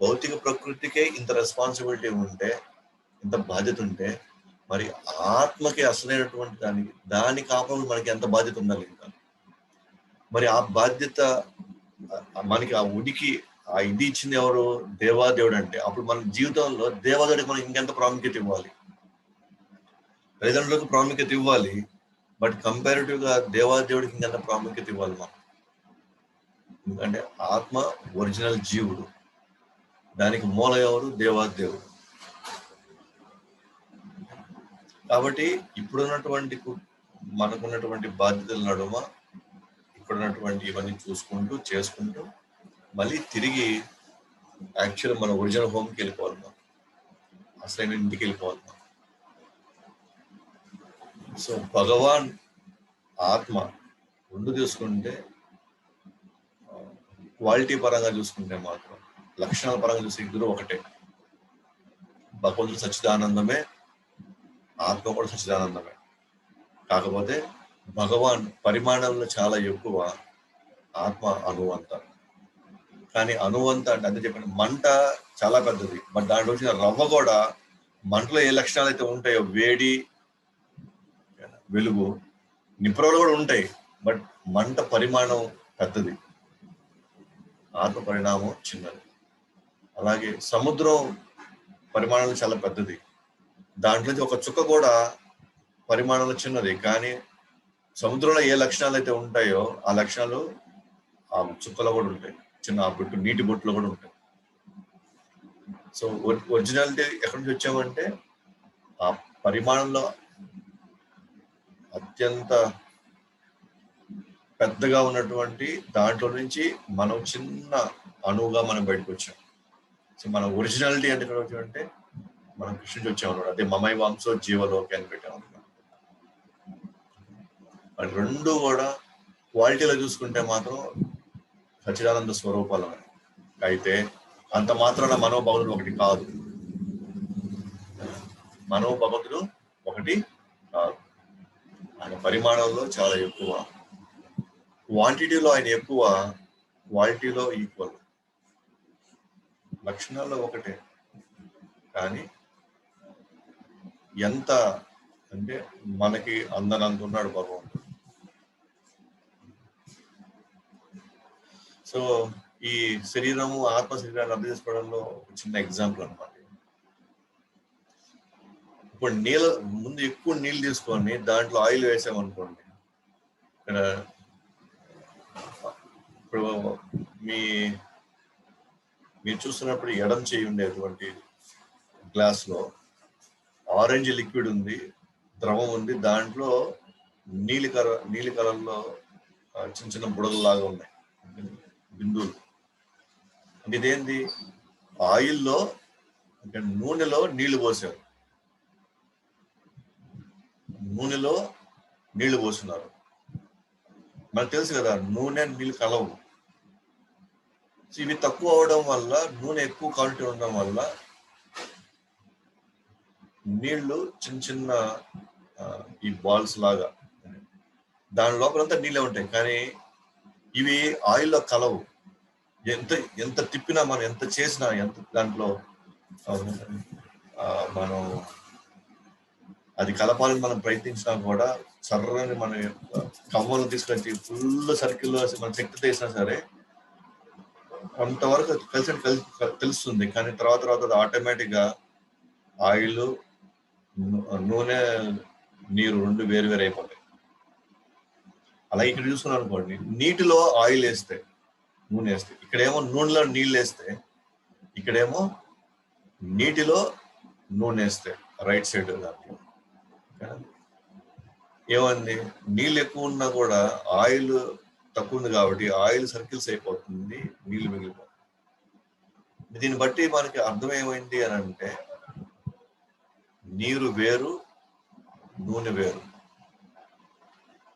భౌతిక ప్రకృతికే ఇంత రెస్పాన్సిబిలిటీ ఉంటే, ఇంత బాధ్యత ఉంటే, మరి ఆత్మకి అసలైనటువంటి దాన్ని కాపాడు మనకి ఎంత బాధ్యత ఉండాలి ఇంకా. మరి ఆ బాధ్యత మనకి ఆ ఉనికి ఆ ఇది ఇచ్చింది ఎవరు? దేవాదేవుడు. అంటే అప్పుడు మన జీవితంలో దేవాదేవుడికి మనం ఇంకెంత ప్రాముఖ్యత ఇవ్వాలి? తల్లిదండ్రులకు ప్రాముఖ్యత ఇవ్వాలి, బట్ కంపారిటివ్ గా దేవాదేవుడికి ఇంకెంత ప్రాముఖ్యత ఇవ్వాలి మనం? ఎందుకంటే ఆత్మ ఒరిజినల్ జీవుడు, దానికి మూల ఎవరు? దేవాదేవుడు. కాబట్టి ఇప్పుడున్నటువంటి మనకున్నటువంటి బాధ్యతల నడుమ ఇప్పుడున్నటువంటి ఇవన్నీ చూసుకుంటూ చేసుకుంటూ మళ్ళీ తిరిగి యాక్చువల్ మన ఒరిజినల్ హోమ్కి వెళ్ళిపోవాలి, మనం అసలైన ఇంటికి వెళ్ళిపోవాలి. సో భగవాన్, ఆత్మ రెండు తీసుకుంటే క్వాలిటీ పరంగా చూసుకుంటే మాత్రం, లక్షణాల పరంగా చూస్తే ఇద్దరు ఒకటే. భగవంతుడు సచ్చిదానందమే, ఆత్మ కూడా సచ్చిదానందమే. కాకపోతే భగవాన్ పరిమాణంలో చాలా ఎక్కువ, ఆత్మ అణువంత. కానీ అణువంత అంటే అంతే చెప్పిన మంట చాలా పెద్దది, బట్ దాంట్లో వచ్చిన రవ్వ కూడా మంటలో ఏ లక్షణాలు అయితే ఉంటాయో, వేడి, వెలుగు, నిపుణులు కూడా ఉంటాయి, బట్ మంట పరిమాణం పెద్దది, ఆత్మ పరిణామం చిన్నది. అలాగే సముద్రం పరిమాణంలో చాలా పెద్దది, దాంట్లో ఒక చుక్క కూడా పరిమాణంలో చిన్నది, కానీ సముద్రంలో ఏ లక్షణాలు అయితే ఉంటాయో ఆ లక్షణాలు ఆ చుక్కలో కూడా ఉంటాయి, చిన్న బొట్టు, నీటి బొట్టులో కూడా ఉంటాయి. సో ఒరిజినాలిటీ ఎక్కడి నుంచి వచ్చామంటే ఆ పరిమాణంలో అత్యంత పెద్దగా ఉన్నటువంటి దాంట్లో నుంచి మనం చిన్న అణువుగా మనం బయటకు వచ్చాం. సో మన ఒరిజినాలిటీ అంటే ఎక్కడ వచ్చామంటే మనం కృష్ణుడికి వచ్చామన్నాడు. అదే మమై వంశో జీవలోకి అని పెట్టామన్నమాట. మరి రెండు కూడా క్వాలిటీలో చూసుకుంటే మాత్రం సచ్చిదానంద స్వరూపాలు. అయితే అంత మాత్రాన మనోభగతుడు ఒకటి కాదు, మనోభగతుడు ఒకటి కాదు. ఆయన పరిమాణంలో చాలా ఎక్కువ, క్వాంటిటీలో ఆయన ఎక్కువ, క్వాలిటీలో ఈక్వల్. లక్షణాల్లో ఒకటే, కానీ ఎంత అంటే మనకి అందనంత ఉన్నాడు భగవంతుడు. సో ఈ శరీరము ఆత్మ శరీరాన్ని అర్థం చేసుకోవడంలో ఒక చిన్న ఎగ్జాంపుల్ అనమాట. ఇప్పుడు ముందు ఎక్కువ నీళ్ళు తీసుకొని దాంట్లో ఆయిల్ వేసామనుకోండి, ఇక్కడ ఇప్పుడు మీరు చూస్తున్నప్పుడు ఎడం చేయి ఉండేటువంటి గ్లాస్ లో ఆరెంజ్ లిక్విడ్ ఉంది, ద్రవం ఉంది, దాంట్లో నీలి కలర్లో చిన్న చిన్న బుడగలు లాగా ఉన్నాయి, బిందువులు. అంటే ఇదేంటి? ఆయిల్లో అంటే నూనెలో నీళ్లు పోసారు, నూనెలో నీళ్లు పోస్తున్నారు. మనకు తెలుసు కదా నూనె నీళ్ళు కలవు. ఇవి తక్కువ అవడం వల్ల, నూనె ఎక్కువ క్వాంటిటీ ఉండడం వల్ల నీళ్లు చిన్న చిన్న ఈ బాల్స్ లాగా, దాని లోపలంతా నీళ్ళే ఉంటాయి, కానీ ఇవి ఆయిల్లో కలవు. ఎంత తిప్పినా, మనం ఎంత చేసినా, ఎంత దాంట్లో మనం అది కలపాలని మనం ప్రయత్నించినా కూడా సర్రని మన కవ్వలు తీసుకొచ్చి ఫుల్ సర్కిల్లో మనం శక్తి తీసినా సరే కొంతవరకు తెలుస్తుంది. కానీ తర్వాత అది ఆటోమేటిక్ గా ఆయిల్, నూనె, నీరు రెండు వేరు అయిపోతాయి. అలాగే ఇక్కడ చూసుకున్నాం అనుకోండి, నీటిలో ఆయిల్ వేస్తే, నూనె వేస్తే, ఇక్కడేమో నూనెలో నీళ్ళు వేస్తే, ఇక్కడేమో నీటిలో నూనె వేస్తే రైట్ సైడ్ దాంట్లో ఏమంది, నీళ్ళు ఎక్కువ ఉన్నా కూడా ఆయిల్ తక్కువ ఉంది కాబట్టి ఆయిల్ సర్కిల్స్ అయిపోతుంది, నీళ్లు మిగిలిపోతుంది. దీన్ని బట్టి మనకి అర్థం ఏమైంది అని అంటే, నీరు వేరు, నూనె వేరు,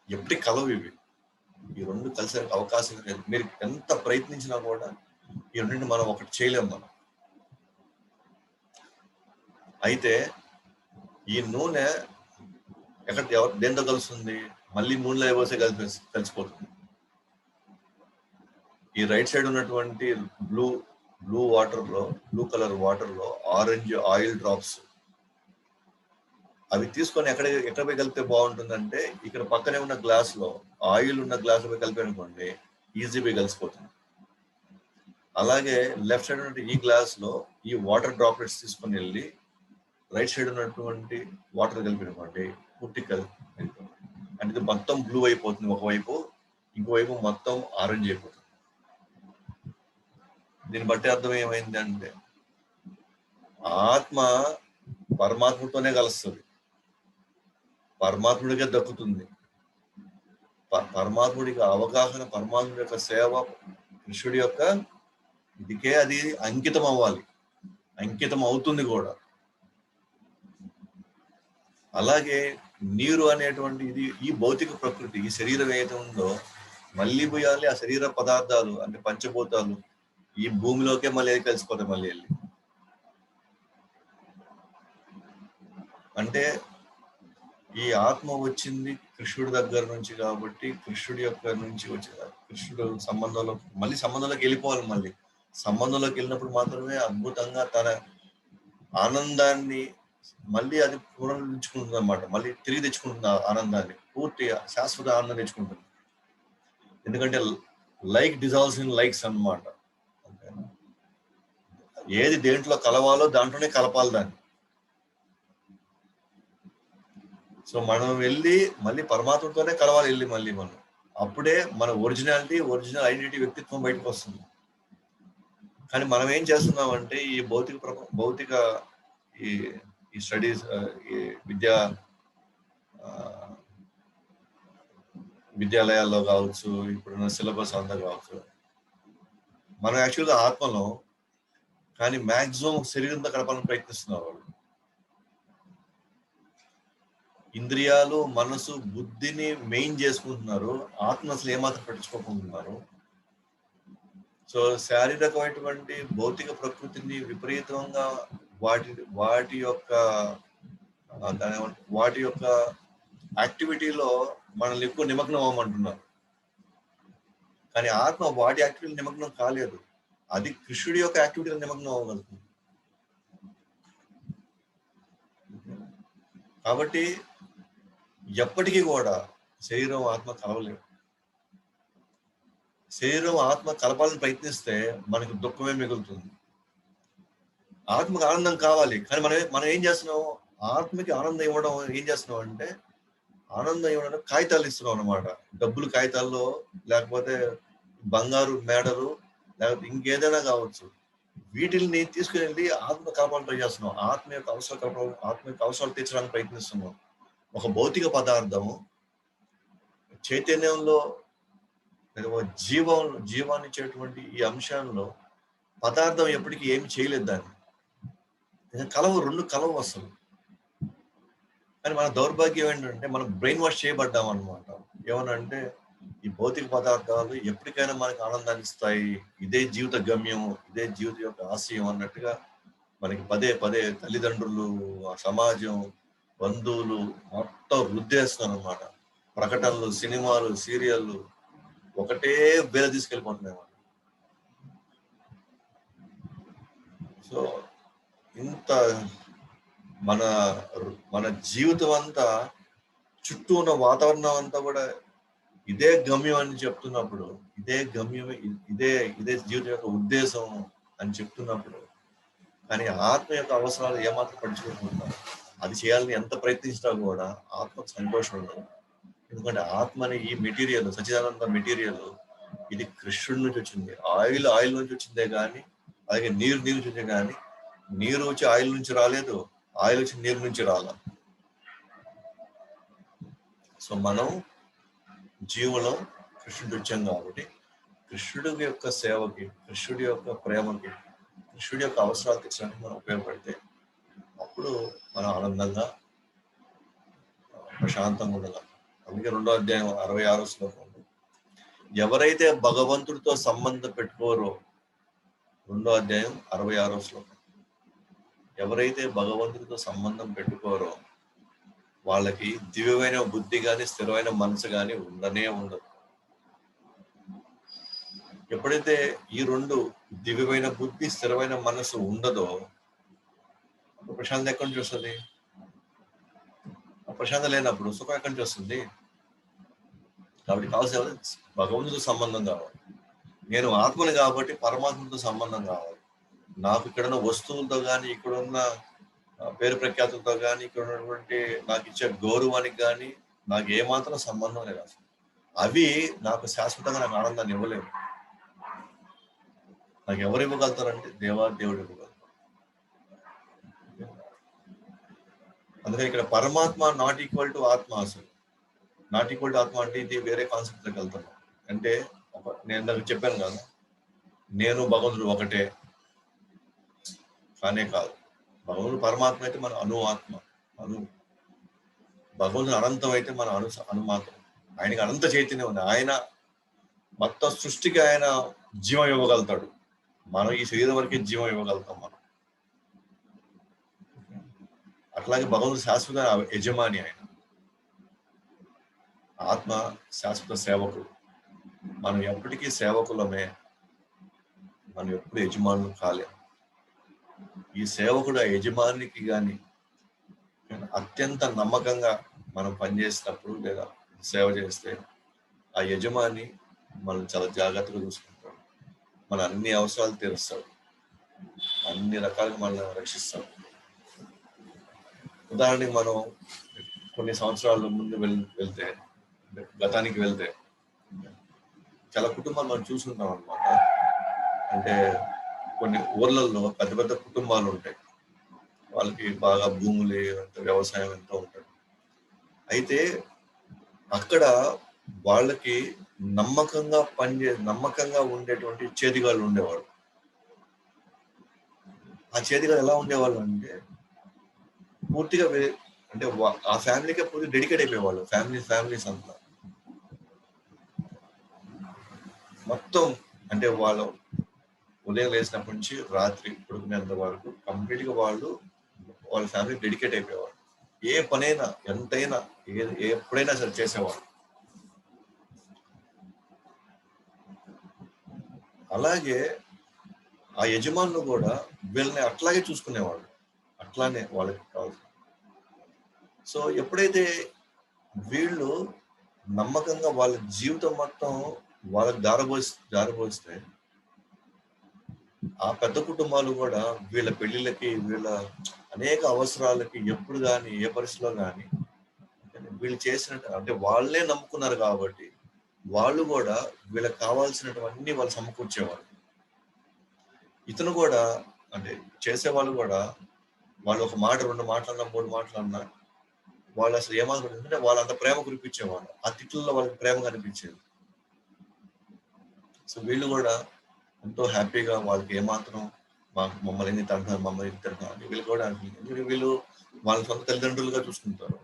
ఎప్పటి కలవు ఇవి. ఈ రెండు కలిసే అవకాశం లేదు. మీరు ఎంత ప్రయత్నించినా కూడా ఈ రెండింటిని మనం ఒకటి చేయలేము మనం. అయితే ఈ నూనె దేంతో కలుస్తుంది? మళ్ళీ నూనెలో వేసే కలిసిపోతుంది. ఈ రైట్ సైడ్ ఉన్నటువంటి బ్లూ కలర్ వాటర్ లో ఆరెంజ్ ఆయిల్ డ్రాప్స్, అవి తీసుకొని ఎక్కడ పోయి కలిపితే బాగుంటుందంటే, ఇక్కడ పక్కనే ఉన్న గ్లాస్ లో ఆయిల్ ఉన్న గ్లాస్ పోయి కలిపి అనుకోండి, ఈజీ పోయి కలిసిపోతుంది. అలాగే లెఫ్ట్ సైడ్ ఉన్న ఈ గ్లాస్ లో ఈ వాటర్ డ్రాప్లెట్స్ తీసుకొని వెళ్ళి రైట్ సైడ్ ఉన్నటువంటి వాటర్ కలిపినటువంటి పూర్తి కలిపి, అంటే మొత్తం బ్లూ అయిపోతుంది ఒకవైపు, ఇంకోవైపు మొత్తం ఆరెంజ్ అయిపోతుంది. దీన్ని బట్టి అర్థం ఏమైంది అంటే, ఆత్మ పరమాత్మతోనే కలుస్తుంది, పరమాత్ముడిగా దక్కుతుంది. పరమాత్ముడికి అవగాహన, పరమాత్ముడి యొక్క సేవ, కృష్ణుడి యొక్క ఇదికే అది అంకితం అవ్వాలి, అంకితం అవుతుంది కూడా. అలాగే నీరు అనేటువంటి ఇది, ఈ భౌతిక ప్రకృతి, ఈ శరీరం ఏదైతే ఉందో మళ్ళీ పోయాలి, ఆ శరీర పదార్థాలు అంటే పంచభూతాలు ఈ భూమిలోకే మళ్ళీ కలిసిపోతాయి. మళ్ళీ వెళ్ళి అంటే ఈ ఆత్మ వచ్చింది కృష్ణుడి దగ్గర నుంచి కాబట్టి, కృష్ణుడి యొక్క నుంచి వచ్చి కృష్ణుడు సంబంధంలోకి వెళ్ళిపోవాలి. మళ్ళీ సంబంధంలోకి వెళ్ళినప్పుడు మాత్రమే అద్భుతంగా తన ఆనందాన్ని మళ్ళీ అది పునరుద్ధరించుకుంటుంది అన్నమాట. మళ్ళీ తిరిగి తెచ్చుకుంటుంది ఆనందాన్ని, పూర్తిగా శాశ్వత ఆనందం తెచ్చుకుంటుంది. ఎందుకంటే లైక్ డిజాల్వ్స్ ఇన్ లైక్స్ అన్నమాట. ఏది దేంట్లో కలవాలో దాంట్లోనే కలపాలి దాన్ని. సో మనం వెళ్ళి మళ్ళీ పరమాత్మతోనే కలవాలి వెళ్ళి మళ్ళీ మనం, అప్పుడే మన ఒరిజినల్ ఐడెంటిటీ, వ్యక్తిత్వం బయటకు వస్తుంది. కానీ మనం ఏం చేస్తున్నామంటే, ఈ భౌతిక ఈ స్టడీస్, ఈ విద్యాలయాల్లో కావచ్చు, ఇప్పుడున్న సిలబస్ అంతా కావచ్చు, మనం యాక్చువల్గా ఆత్మలో, కానీ మ్యాక్సిమం శరీరంతో గడపాలని ప్రయత్నిస్తున్నారు వాళ్ళు. ఇంద్రియాలు, మనసు, బుద్ధిని మెయిన్ చేసుకుంటున్నారు, ఆత్మ అసలు ఏమాత్రం పట్టించుకోకుంటున్నారు. సో శారీరకమైనటువంటి భౌతిక ప్రకృతిని విపరీతంగా వాటి యొక్క యాక్టివిటీలో మనల్ని ఎక్కువ నిమగ్నం అవ్వమంటున్నారు. కానీ ఆత్మ వాటి యాక్టివిటీ నిమగ్నం కాలేదు, అది కృష్ణుడి యొక్క యాక్టివిటీలో నిమగ్నం అవ్వగలుగుతుంది. కాబట్టి ఎప్పటికీ కూడా శరీరం ఆత్మ కలవలేవు. శరీరం ఆత్మ కలపాలని ప్రయత్నిస్తే మనకు దుఃఖమే మిగులుతుంది. ఆత్మకు ఆనందం కావాలి, కానీ మనం ఏం చేస్తున్నాం? ఆత్మకి ఆనందం ఇవ్వడం ఏం చేస్తున్నాం అంటే, ఆనందం ఇవ్వడం కాగితాలు ఇస్తున్నాం అనమాట. డబ్బులు కాగితాల్లో, లేకపోతే బంగారు మేడలు, లేకపోతే ఇంకేదైనా కావచ్చు. వీటిల్ని తీసుకుని వెళ్ళి ఆత్మ కలపాలని ట్రై చేస్తున్నాం. ఆత్మ యొక్క అవసరాలు తీర్చడానికి ప్రయత్నిస్తున్నాం. ఒక భౌతిక పదార్థము చైతన్యంలో జీవాన్ని ఇచ్చేటువంటి ఈ అంశాల్లో పదార్థం ఎప్పటికీ ఏమి చేయలేదు దాన్ని. రెండు కలవు అసలు. కానీ మన దౌర్భాగ్యం ఏంటంటే మనం బ్రెయిన్ వాష్ చేయబడ్డాం అనమాట. ఏమనంటే ఈ భౌతిక పదార్థాలు ఎప్పటికైనా మనకు ఆనందాన్ని ఇస్తాయి, ఇదే జీవిత గమ్యం, ఇదే జీవిత యొక్క ఆశయం అన్నట్టుగా మనకి పదే పదే తల్లిదండ్రులు, సమాజం, బంధువులు మొత్తం రుద్దేస్తున్నారు అనమాట. ప్రకటనలు, సినిమాలు, సీరియళ్ళు ఒకటే వేల తీసుకెళ్ళిపోతున్నాయి. సో ఇంత మన జీవితం అంతా, చుట్టూ ఉన్న వాతావరణం అంతా కూడా ఇదే గమ్యం అని చెప్తున్నప్పుడు, ఇదే గమ్యమే, ఇదే జీవితం యొక్క ఉద్దేశం అని చెప్తున్నప్పుడు, కానీ ఆత్మ యొక్క అవసరాలు ఏమాత్రం పట్టించుకోకుండా అది చేయాలని ఎంత ప్రయత్నించినా కూడా ఆత్మకు సంతోషం ఉండదు. ఎందుకంటే ఆత్మని ఈ మెటీరియల్, సచ్చిదానంద మెటీరియల్, ఇది కృష్ణుడి నుంచి వచ్చింది. ఆయిల్ నుంచి వచ్చిందే కానీ, అలాగే నీరు నుంచి వచ్చిందే కానీ, నీరు వచ్చి ఆయిల్ నుంచి రాలేదు, ఆయిల్ వచ్చి నీరు నుంచి రాల. సో మనం జీవులం కృష్ణుడు వచ్చాం కాబట్టి, కృష్ణుడి యొక్క సేవకి, కృష్ణుడి యొక్క ప్రేమకి, కృష్ణుడి యొక్క అవసరాలు తీర్చడానికి మనం ఉపయోగపడితే అప్పుడు మనం ఆనందంగా, ప్రశాంతంగా ఉండగలం. అందుకే 2వ అధ్యాయం 66వ శ్లోకం, ఎవరైతే భగవంతుడితో సంబంధం పెట్టుకోరో, 2వ అధ్యాయం 66వ శ్లోకం, ఎవరైతే భగవంతుడితో సంబంధం పెట్టుకోరో వాళ్ళకి దివ్యమైన బుద్ధి కానీ, స్థిరమైన మనసు కానీ ఉండనే ఉండదు. ఎప్పుడైతే ఈ రెండు, దివ్యమైన బుద్ధి, స్థిరమైన మనసు ఉండదో, ప్రశాంతం ఎక్కడి నుంచి వస్తుంది? ప్రశాంతం లేనప్పుడు సుఖం ఎక్కడి నుంచి వస్తుంది? కాబట్టి కావాల్సిన భగవంతుడితో సంబంధం కావాలి. నేను ఆత్మని కాబట్టి పరమాత్మతో సంబంధం కావాలి. నాకు ఇక్కడున్న వస్తువులతో కానీ, ఇక్కడున్న పేరు ప్రఖ్యాతులతో కానీ, ఇక్కడ ఉన్నటువంటి నాకు ఇచ్చే గౌరవానికి కానీ నాకు ఏమాత్రం సంబంధం లేదు అసలు. అవి నాకు శాశ్వతంగా నాకు ఆనందాన్ని ఇవ్వలేవు. నాకు ఎవరు ఇవ్వగలుగుతారంటే దేవుడు ఇవ్వగలుగుతారు. అందుకని ఇక్కడ పరమాత్మ నాట్ ఈక్వల్ టు ఆత్మ. అసలు నాట్ ఈక్వల్ టు ఆత్మ అంటే ఇది వేరే కాన్సెప్ట్లోకి వెళ్తున్నాం. అంటే నేను నాకు చెప్పాను కదా, నేను భగవంతుడు ఒకటే కానే కాదు. భగవంతుడు పరమాత్మ అయితే మన ఆత్మ, భగవంతుడు అనంతం అయితే మన అనుమాత్రం. ఆయనకి అనంత చైతన్యం ఉంది. ఆయన మొత్తం సృష్టికి ఆయన జీవం ఇవ్వగలుగుతాడు. మనం ఈ శరీరం వరకే జీవం ఇవ్వగలుగుతాం మనం. అట్లాగే భగవంతుడు శాశ్వత యజమాని, ఆయన ఆత్మ శాశ్వత సేవకుడు. మనం ఎప్పటికీ సేవకులమే, మనం ఎప్పుడు యజమానులు కాలేం. ఈ సేవకుడు ఆ యజమానికి కానీ అత్యంత నమ్మకంగా మనం పనిచేసినప్పుడు లేదా సేవ చేస్తే ఆ యజమాని మనం చాలా జాగ్రత్తగా చూసుకుంటాడు. మన అన్ని అవసరాలు తీరుస్తాడు, అన్ని రకాలుగా మనల్ని రక్షిస్తాడు. ఉదాహరణకి మనం కొన్ని సంవత్సరాల ముందు వెళ్తే, గతానికి వెళ్తే చాలా కుటుంబాలు మనం చూసుకుంటాం అనమాట. అంటే కొన్ని ఊర్లలో పెద్ద పెద్ద కుటుంబాలు ఉంటాయి, వాళ్ళకి బాగా భూములు, వ్యవసాయం ఎంతో ఉంటుంది. అయితే అక్కడ వాళ్ళకి నమ్మకంగా ఉండేటువంటి చేతిగాళ్ళు ఉండేవాళ్ళు. ఆ చేతిగాళ్ళు ఎలా ఉండేవాళ్ళు అంటే పూర్తిగా అంటే ఆ ఫ్యామిలీకే పూర్తి డెడికేట్ అయిపోయేవాళ్ళు. ఫ్యామిలీస్ అంతా మొత్తం, అంటే వాళ్ళు ఉదయం లేచినప్పటి నుంచి రాత్రి పడుకునేంత వరకు కంప్లీట్ గా వాళ్ళ ఫ్యామిలీ డెడికేట్ అయిపోయేవాళ్ళు. ఏ పనైనా, ఎంతైనా, ఎప్పుడైనా సరే చేసేవాళ్ళు. అలాగే ఆ యజమానులు కూడా వీళ్ళని అట్లాగే చూసుకునేవాళ్ళు, అట్లానే వాళ్ళకి కావాలి. సో ఎప్పుడైతే వీళ్ళు నమ్మకంగా వాళ్ళ జీవితం మొత్తం వాళ్ళకి దారబోస్తే ఆ పెద్ద కుటుంబాలు కూడా వీళ్ళ పెళ్లిళ్ళకి, వీళ్ళ అనేక అవసరాలకి ఎప్పుడు కానీ, ఏ పరిస్థితిలో కానీ వీళ్ళు చేసినట్టు అంటే వాళ్ళే నమ్ముకున్నారు కాబట్టి వాళ్ళు కూడా వీళ్ళకి కావాల్సినటువన్నీ వాళ్ళు సమకూర్చేవారు. ఇతను కూడా అంటే చేసేవాళ్ళు కూడా వాళ్ళు ఒక మాట, 2 మాటలన్నా, 3 మాటలన్నా వాళ్ళు అసలు ఏమనుకుంటుంటే వాళ్ళు అంత ప్రేమ కురిపించేవాళ్ళు. ఆ తిట్లలో వాళ్ళకి ప్రేమ కనిపించేది. సో వీళ్ళు కూడా ఎంతో హ్యాపీగా వాళ్ళకి ఏమాత్రం మమ్మల్ని ఎందుకు అంటున్నారు, మమ్మల్ని ఎందుకు తింటున్నారు అని వీళ్ళు కూడా వీళ్ళు వాళ్ళ సొంత తల్లిదండ్రులుగా చూసుకుంటారు.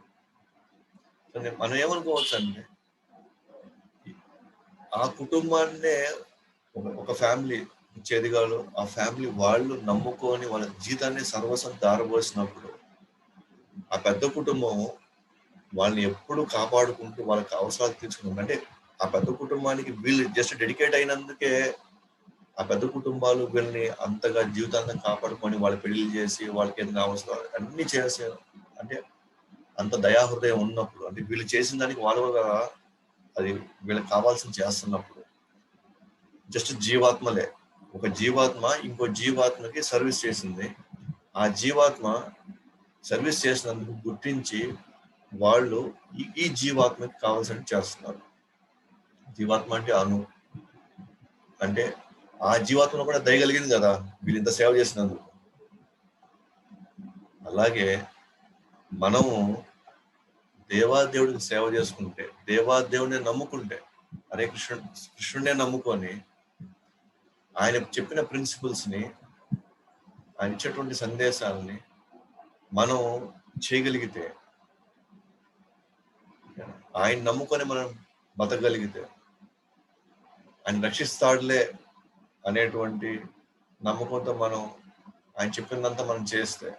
మనం ఏమనుకోవచ్చు అంటే ఆ కుటుంబాన్నే ఒక ఫ్యామిలీ చెదిగాలు ఆ ఫ్యామిలీ వాళ్ళు నమ్ముకొని వాళ్ళ జీతాన్ని సర్వస్వం దారబోసినప్పుడు ఆ పెద్ద కుటుంబం వాళ్ళని ఎప్పుడు కాపాడుకుంటూ వాళ్ళకి అవసరాలు తీర్చుకుంటుంది. అంటే ఆ పెద్ద కుటుంబానికి వీళ్ళు జస్ట్ డెడికేట్ అయినందుకే ఆ పెద్ద కుటుంబాలు వీళ్ళని అంతగా జీవితాంతం కాపాడుకొని వాళ్ళ పెళ్లి చేసి వాళ్ళకి ఏదైనా అవసరాలు అన్ని చేసే అంటే అంత దయాహృదయం ఉన్నప్పుడు అంటే వీళ్ళు చేసిన దానికి వాళ్ళు కూడా అది వీళ్ళకి కావాల్సింది చేస్తున్నప్పుడు జస్ట్ జీవాత్మలే ఒక జీవాత్మ ఇంకో జీవాత్మకి సర్వీస్ చేసింది. ఆ జీవాత్మ సర్వీస్ చేసినందుకు గుర్తించి వాళ్ళు ఈ జీవాత్మకి కావాల్సినట్టు చేస్తున్నారు. జీవాత్మ అంటే అంటే ఆ జీవాత్మను కూడా దయగలిగింది కదా వీళ్ళు ఇంత సేవ చేసినందుకు. అలాగే మనము దేవాదేవుడికి సేవ చేసుకుంటే, దేవాదేవుడిని నమ్ముకుంటే, హరే కృష్ణుడినే నమ్ముకొని ఆయన చెప్పిన ప్రిన్సిపల్స్ ని, ఆయన ఇచ్చేటువంటి సందేశాలని మనం చేయగలిగితే, ఆయన నమ్ముకొని మనం బతకగలిగితే, ఆయన రక్షిస్తాడులే అనేటువంటి నమ్మకంతో మనం ఆయన చెప్పినంత మనం చేస్తే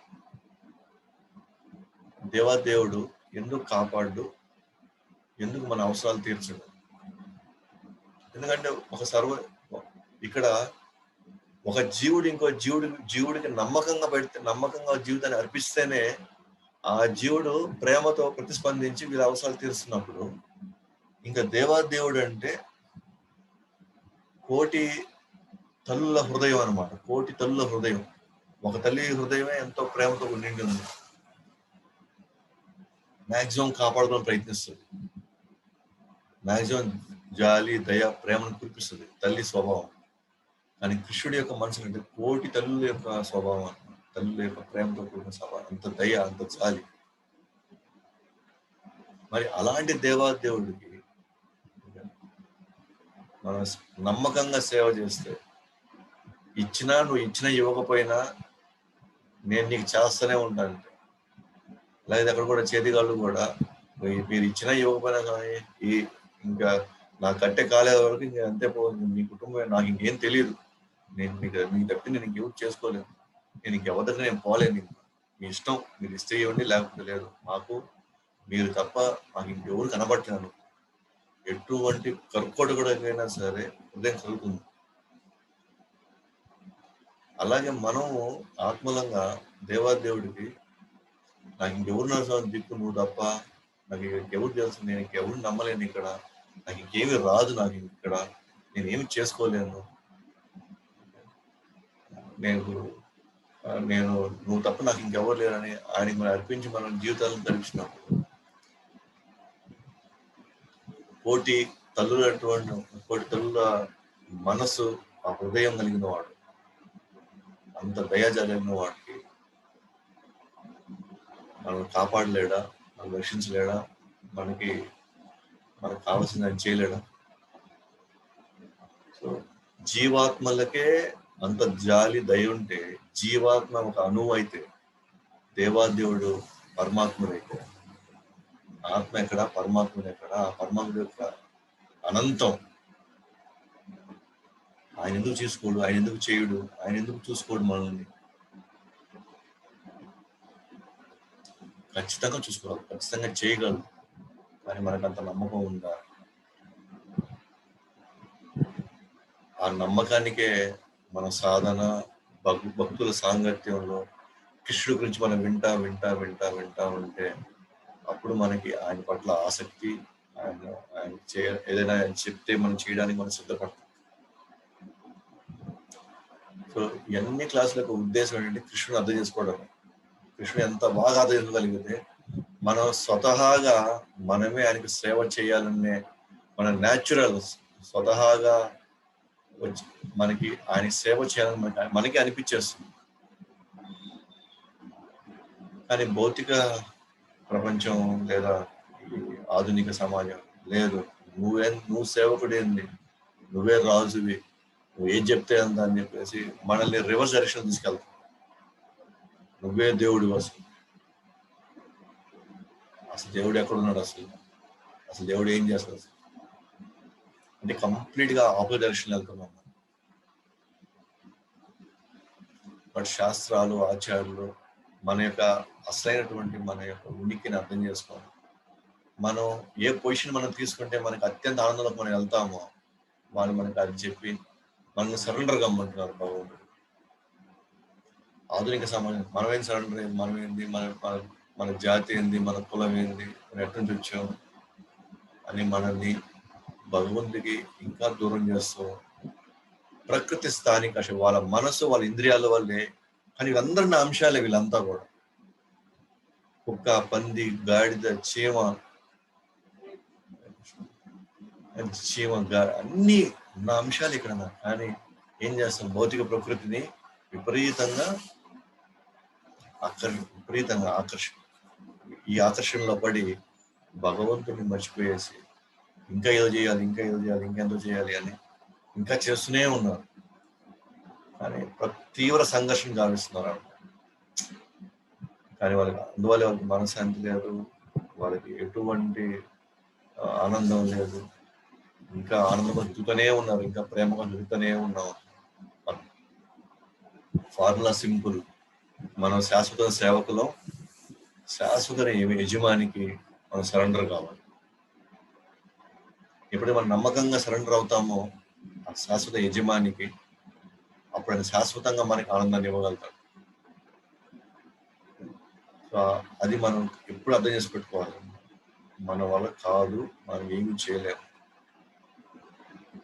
దేవాదేవుడు ఎందుకు కాపాడు, ఎందుకు మన అవసరాలు తీర్చడు? ఎందుకంటే ఇక్కడ ఒక జీవుడు ఇంకో జీవుడికి నమ్మకంగా జీవితాన్ని అర్పిస్తేనే ఆ జీవుడు ప్రేమతో ప్రతిస్పందించి వీళ్ళ అవసరాలు తీరుస్తున్నప్పుడు ఇంకా దేవాదేవుడు అంటే కోటి తల్లుల హృదయం అనమాట. కోటి తల్లుల హృదయం. ఒక తల్లి హృదయమే ఎంతో ప్రేమతో నిండి ఉంది. మాక్సిమం కాపాడుకోవడం ప్రయత్నిస్తుంది. మాక్సిమం జాలి, దయ, ప్రేమను కురిపిస్తుంది తల్లి స్వభావం. కానీ కృష్ణుడి యొక్క మనసు అంటే కోటి తల్లుల యొక్క స్వభావం, తల్లుల యొక్క ప్రేమతో కూడిన స్వభావం, అంత దయ, అంత జాలి. మరి అలాంటి దేవాదేవుడికి మనం నమ్మకంగా సేవ చేస్తే నువ్వు ఇవ్వకపోయినా నేను నీకు చేస్తూనే ఉంటాను. అలాగే అక్కడ కూడా చేతిగాళ్ళు కూడా మీరు ఇచ్చినా ఇవ్వకపోయినా కానీ ఇంకా నాకు కట్టే కాలేదు వరకు ఇంకా అంతే పోయింది. మీ కుటుంబం నాకు ఇంకేం తెలియదు. నేను మీకు తప్పి నేను ఇంకెవరు చేసుకోలేను. నేను ఇంకెవరి దగ్గర నేను పోలేను. మీ ఇష్టం, మీరు ఇస్తే ఇవ్వండి లేకపోతే లేదు. మీరు తప్ప నాకు ఇంకెవరు కనబట్టలేను. ఎటువంటి కరుక్కోట కూడా అయినా సరే హృదయం కలుగుతుంది. అలాగే మనము ఆత్మలంగా దేవాదేవుడికి నాకు ఇంకెవరు నడుస్తాను దిక్కు నువ్వు తప్ప, నాకు ఇంకెవరు తెలుసు, నేను ఇంకెవరు నమ్మలేను, ఇక్కడ నాకు ఇంకేమి రాదు, నాకు ఇక్కడ నేనేమి చేసుకోలేను, నేను నువ్వు తప్ప నాకు ఇంకెవరు లేరని ఆయనకి మనం అర్పించి మనం జీవితాలను గడిపినప్పుడు కోటి తల్లుల మనస్సు, ఆ హృదయం కలిగిన వాడు, అంత దయాజాలిన వాడికి మనం కాపాడలేడా, మనం రక్షించలేడా, మనకు కావాల్సింది ఆయన చేయలేడా? సో జీవాత్మలకే అంత జాలి దయ ఉంటే జీవాత్మ ఒక అణువు అయితే దేవాదేవుడు పరమాత్ముడైతే ఆత్మ ఎక్కడ, పరమాత్ముడు ఎక్కడ? ఆ పరమాత్ముడు యొక్క అనంతం. ఆయన ఎందుకు చూసుకోడు, ఆయన ఎందుకు చేయుడు, ఆయన ఎందుకు చూసుకోడు మనల్ని? ఖచ్చితంగా చూసుకోవాలి, ఖచ్చితంగా చేయగలరు. కానీ మనకు అంత నమ్మకం ఉందా? ఆ నమ్మకానికే మన సాధన, భక్తుల సాంగత్యంలో కృష్ణుడి గురించి మనం వింటా ఉంటే అప్పుడు మనకి ఆయన పట్ల ఆసక్తి, ఆయన ఏదైనా ఆయన చెప్తే మనం చేయడానికి మనం సిద్ధపడతాం. సో ఇవన్నీ క్లాసులకు ఉద్దేశం ఏంటంటే కృష్ణుని అర్థం చేసుకోవడం. కృష్ణుడు ఎంత బాగా అర్థం చేసుకోగలిగితే మనం స్వతహాగా మనమే ఆయనకు సేవ చేయాలనే మన న్యాచురల్ స్వతహాగా వచ్చి మనకి ఆయన సేవ చేయాలని మనకి అనిపించేస్తుంది. కానీ భౌతిక ప్రపంచం లేదా ఈ ఆధునిక సమాజం లేదు, నువ్వు సేవకుడేంది, నువ్వే రాజువి, నువ్వు ఏం చెప్తే అంత అని చెప్పేసి మనల్ని రివర్స్ డైరెక్షన్ తీసుకెళ్తాం. నువ్వే దేవుడు, అసలు దేవుడు ఎక్కడున్నాడు, అసలు దేవుడు ఏం చేస్తాడు అంటే కంప్లీట్ గా ఆపోజిట్ డైరెక్షన్ వెళ్తున్నాం. బట్ శాస్త్రాలు, ఆచార్యులు మన యొక్క అసలైనటువంటి మన యొక్క ఉనికిని అర్థం చేసుకోవాలి. మనం ఏ పొజిషన్ మనం తీసుకుంటే మనకి అత్యంత ఆనందంలోకి మనం వెళ్తామో వాళ్ళు మనకి అది చెప్పి మనల్ని సరెండర్ కమ్మంటున్నారు భగవంతుడు. ఆధునిక సమాజం మనమేం సరెండర్ అయింది, మనం ఏంది, మన జాతి ఏంది, మన కులం ఏంది, మనం ఎక్కడి నుంచి వచ్చాం అని మనల్ని భగవంతుడికి ఇంకా దూరం చేస్తూ ప్రకృతి స్థానిక వాళ్ళ మనసు, వాళ్ళ ఇంద్రియాల వల్లే. కానీ వీళ్ళందరిన అంశాలే, వీళ్ళంతా కూడా కుక్క, పంది, గాడిద, చీమ అన్ని ఉన్న అంశాలు ఇక్కడ. కానీ ఏం చేస్తాం, భౌతిక ప్రకృతిని విపరీతంగా ఈ ఆకర్షణలో పడి భగవంతుడిని మర్చిపోయేసి ఇంకా ఏదో చేయాలి, ఇంకెంతో చేయాలి అని ఇంకా చేస్తూనే ఉన్నారు. కానీ తీవ్ర సంఘర్షణ గావిస్తున్నారు. కానీ అందువల్ల వాళ్ళకి మనశ్శాంతి లేదు, వాళ్ళకి ఎటువంటి ఆనందం లేదు. ఇంకా ఆనందంగా తిరుగుతూనే ఉన్నారు, ఇంకా ప్రేమగా తిరుగుతూనే ఉన్నాం. ఫార్ములా సింపుల్, మనం శాశ్వత సేవకులో శాశ్వత యజమానికి మనం సరెండర్ కావాలి. ఎప్పుడైతే మనం నమ్మకంగా సరెండర్ అవుతామో ఆ శాశ్వత యజమానికి, అప్పుడు ఆయన శాశ్వతంగా మనకి ఆనందాన్ని ఇవ్వగలుగుతాడు. సో అది మనం ఎప్పుడు అర్థం చేసి పెట్టుకోవాలి. మన వల్ల కాదు, మనం ఏమి చేయలేము,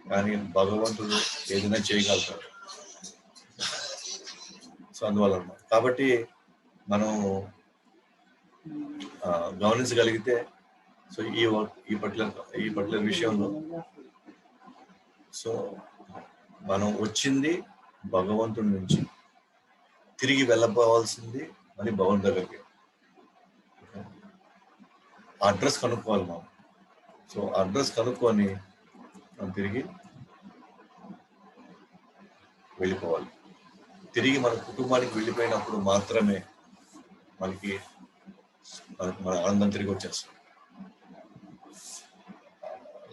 కానీ భగవంతుడు ఏదైనా చేయగలుగుతాడు. సో అందువల్ల కాబట్టి మనం గమనించగలిగితే, సో ఈ పర్టికులర్ విషయంలో సో మనం వచ్చింది భగవంతుడి నుంచి, తిరిగి వెళ్ళబోవాల్సింది మళ్ళీ భగవంతు దగ్గరికి. అడ్రస్ కనుక్కోవాలి మనం. సో అడ్రస్ కనుక్కొని మనం తిరిగి వెళ్ళిపోవాలి. తిరిగి మన కుటుంబానికి వెళ్ళిపోయినప్పుడు మాత్రమే మనకి మన ఆనందం తిరిగి వచ్చేస్తుంది.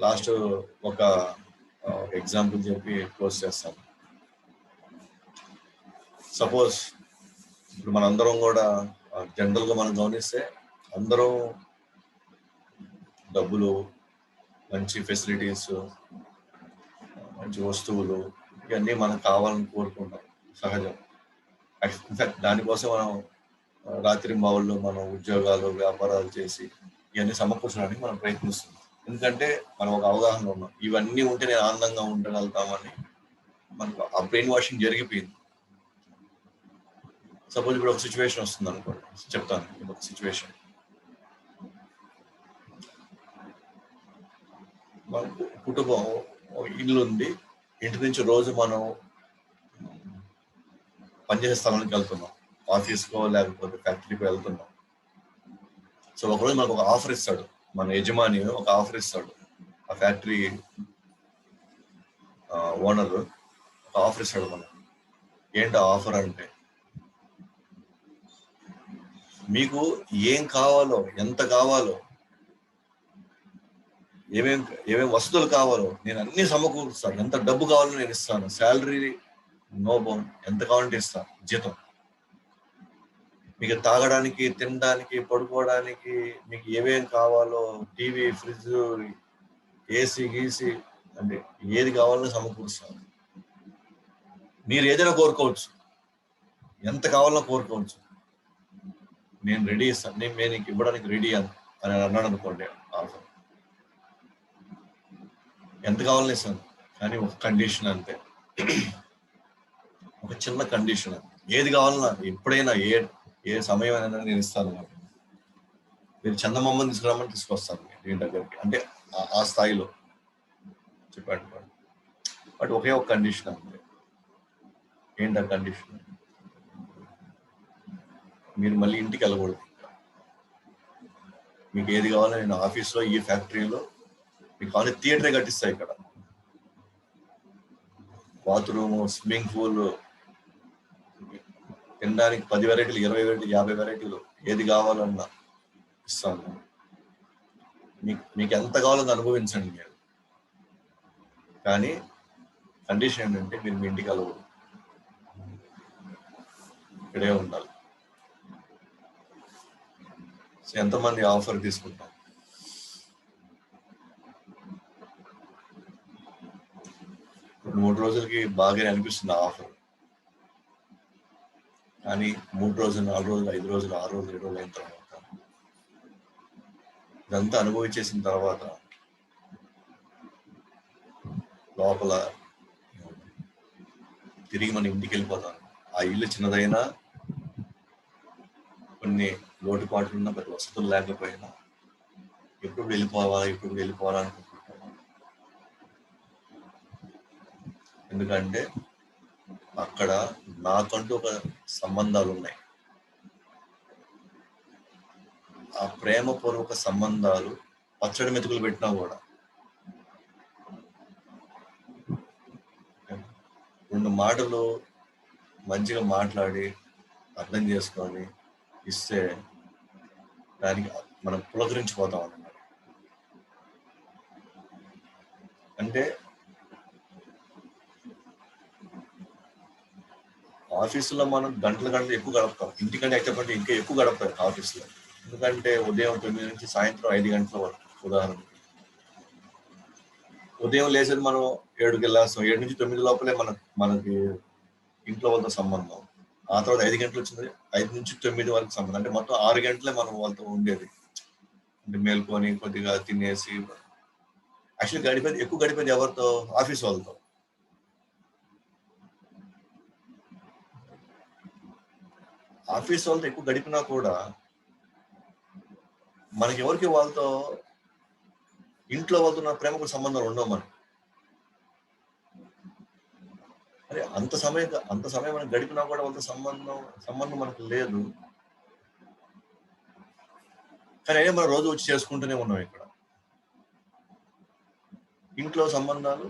లాస్ట్ ఒక ఎగ్జాంపుల్ చెప్పి క్లోజ్ చేస్తాను. సపోజ్ ఇప్పుడు మనందరం కూడా జనరల్గా మనం గమనిస్తే అందరం డబ్బులు, మంచి ఫెసిలిటీస్, మంచి వస్తువులు ఇవన్నీ మనకు కావాలని కోరుకుంటాం, సహజం. ఇన్ఫాక్ట్ దానికోసం మనం రాత్రి మావుల్లో మనం ఉద్యోగాలు, వ్యాపారాలు చేసి ఇవన్నీ సమకూర్చడానికి మనం ప్రయత్నిస్తున్నాం. ఎందుకంటే మనం ఒక అవగాహన ఉన్నాం, ఇవన్నీ ఉంటే నేను ఆనందంగా ఉండగలుగుతామని. మనకు ఆ బ్రెయిన్ వాషింగ్ జరిగిపోయింది. సపోజ్ ఇప్పుడు ఒక సిచ్యువేషన్ వస్తుంది అనుకోండి, చెప్తాను ఒక సిచ్యువేషన్. మనకు కుటుంబం, ఇల్లు ఉంది, ఇంటి నుంచి రోజు మనం పనిచేసే స్థలానికి వెళ్తున్నాం, ఆఫీస్కో లేకపోతే ఫ్యాక్టరీకో వెళ్తున్నాం. సో ఒకరోజు మనకు ఒక ఆఫర్ ఇస్తాడు, మన యజమాని ఒక ఆఫర్ ఇస్తాడు, ఆ ఫ్యాక్టరీ ఓనర్ ఒక ఆఫర్ ఇస్తాడు మనకు. ఏంటి ఆఫర్ అంటే, మీకు ఏం కావాలో, ఎంత కావాలో, ఏమేం వస్తువులు కావాలో నేను అన్ని సమకూరుస్తాను, ఎంత డబ్బు కావాలో నేను ఇస్తాను, శాలరీ నో బౌండ్, ఎంత కావాలంటే ఇస్తాను జీతం. మీకు తాగడానికి, తినడానికి, పడుకోవడానికి మీకు ఏమేం కావాలో, టీవీ, ఫ్రిడ్జ్, ఏసీ, గీసీ అంటే ఏది కావాలో సమకూరుస్తాను. మీరు ఏదైనా కోరుకోవచ్చు, ఎంత కావాలో కోరుకోవచ్చు, నేను రెడీ ఇస్తాను, నేను నీకు ఇవ్వడానికి రెడీ అని. అని అన్నాడు అనుకోండి, ఆఫర్ ఎంత కావాలని ఇస్తాను, కానీ ఒక కండిషన్ అంతే, ఒక చిన్న కండిషన్. ఏది కావాలన్నా ఎప్పుడైనా ఏ సమయం అయినా నేను ఇస్తాను. మీరు చందమామని తీసుకురామని తీసుకొస్తాను నేను దగ్గరికి, అంటే ఆ స్థాయిలో చెప్పండి. బట్ ఒకే ఒక కండిషన్ అంతే. ఏంటి ఆ కండిషన్? మీరు మళ్ళీ ఇంటికి వెళ్ళకూడదు. మీకు ఏది కావాలో నేను ఆఫీస్లో, ఈ ఫ్యాక్టరీలో మీకు కావాలి థియేటరే కట్టిస్తాయి. ఇక్కడ బాత్రూమ్, స్విమ్మింగ్ పూల్, తినడానికి 10 వెరైటీలు, 20 వెరైటీలు, 50 వెరైటీలు, ఏది కావాలన్నా ఇస్తాను. మీకు ఎంత కావాలో అనుభవించండి మీరు. కానీ కండిషన్ ఏంటంటే మీరు మీ ఇంటికి వెళ్ళకూడదు, ఇక్కడే ఉండాలి. సో ఎంతమంది ఆఫర్ తీసుకుంటాం? ఇప్పుడు 3 రోజులకి బాగానే అనిపిస్తుంది ఆఫర్, కానీ 3 రోజులు, 4 రోజులు, 5 రోజులు, 6 రోజులు, 7 రోజులు అయిన తర్వాత ఇదంతా అనుభవించేసిన తర్వాత లోపల తిరిగి మన ఇంటికి వెళ్ళిపోతాం. ఆ ఇల్లు చిన్నదైనా, కొన్ని లోటుపాట్లున్నా, పెద్ద వసతులు లేకపోయినా ఎప్పుడు వెళ్ళిపోవాలా అనుకుంటున్నాం. ఎందుకంటే అక్కడ నాకంటూ ఒక సంబంధాలు ఉన్నాయి. ఆ ప్రేమపూర్వక సంబంధాలు పచ్చడి మెతుకులు పెట్టినా కూడా 2 మాటలు మంచిగా మాట్లాడి అర్థం చేసుకొని ఇస్తే దానికి మనం పులకరించిపోతాం అన్నమాట. అంటే ఆఫీసులో మనం గంటలు ఎక్కువ గడుపుతాం, ఇంటికంటే ఎక్కడంటే ఇంకా ఎక్కువ గడుపుతాం ఆఫీస్లో. ఎందుకంటే ఉదయం 9 నుంచి సాయంత్రం 5 గంటల వరకు. ఉదాహరణ, ఉదయం లేచేది మనం 7కి వెళ్ళేస్తాం, 7 నుంచి 9 లోపలే మనకి ఇంట్లో వాళ్ళతో సంబంధం. ఆ తర్వాత 5 గంటలు వచ్చింది, 5 నుంచి 9 వరకు సంబంధం. అంటే మొత్తం 6 గంటలే మనం వాళ్ళతో ఉండేది. అంటే మేల్కొని కొద్దిగా తినేసి, యాక్చువల్లీ ఎక్కువ గడిపేది ఎవరితో? ఆఫీస్ వాళ్ళతో. ఆఫీస్ వాళ్ళతో ఎక్కువ గడిపినా కూడా మనకి ఎవరికి వాళ్ళతో, ఇంట్లో వాళ్ళతో నా ప్రేమకు సంబంధాలు ఉండవు మనకి. అరే అంత సమయం మనం గడిపినా కూడా వాళ్ళతో సంబంధం మనకు లేదు. కానీ అయినా మనం రోజు వచ్చి చేసుకుంటూనే ఉన్నాం. ఇక్కడ ఇంట్లో సంబంధాలు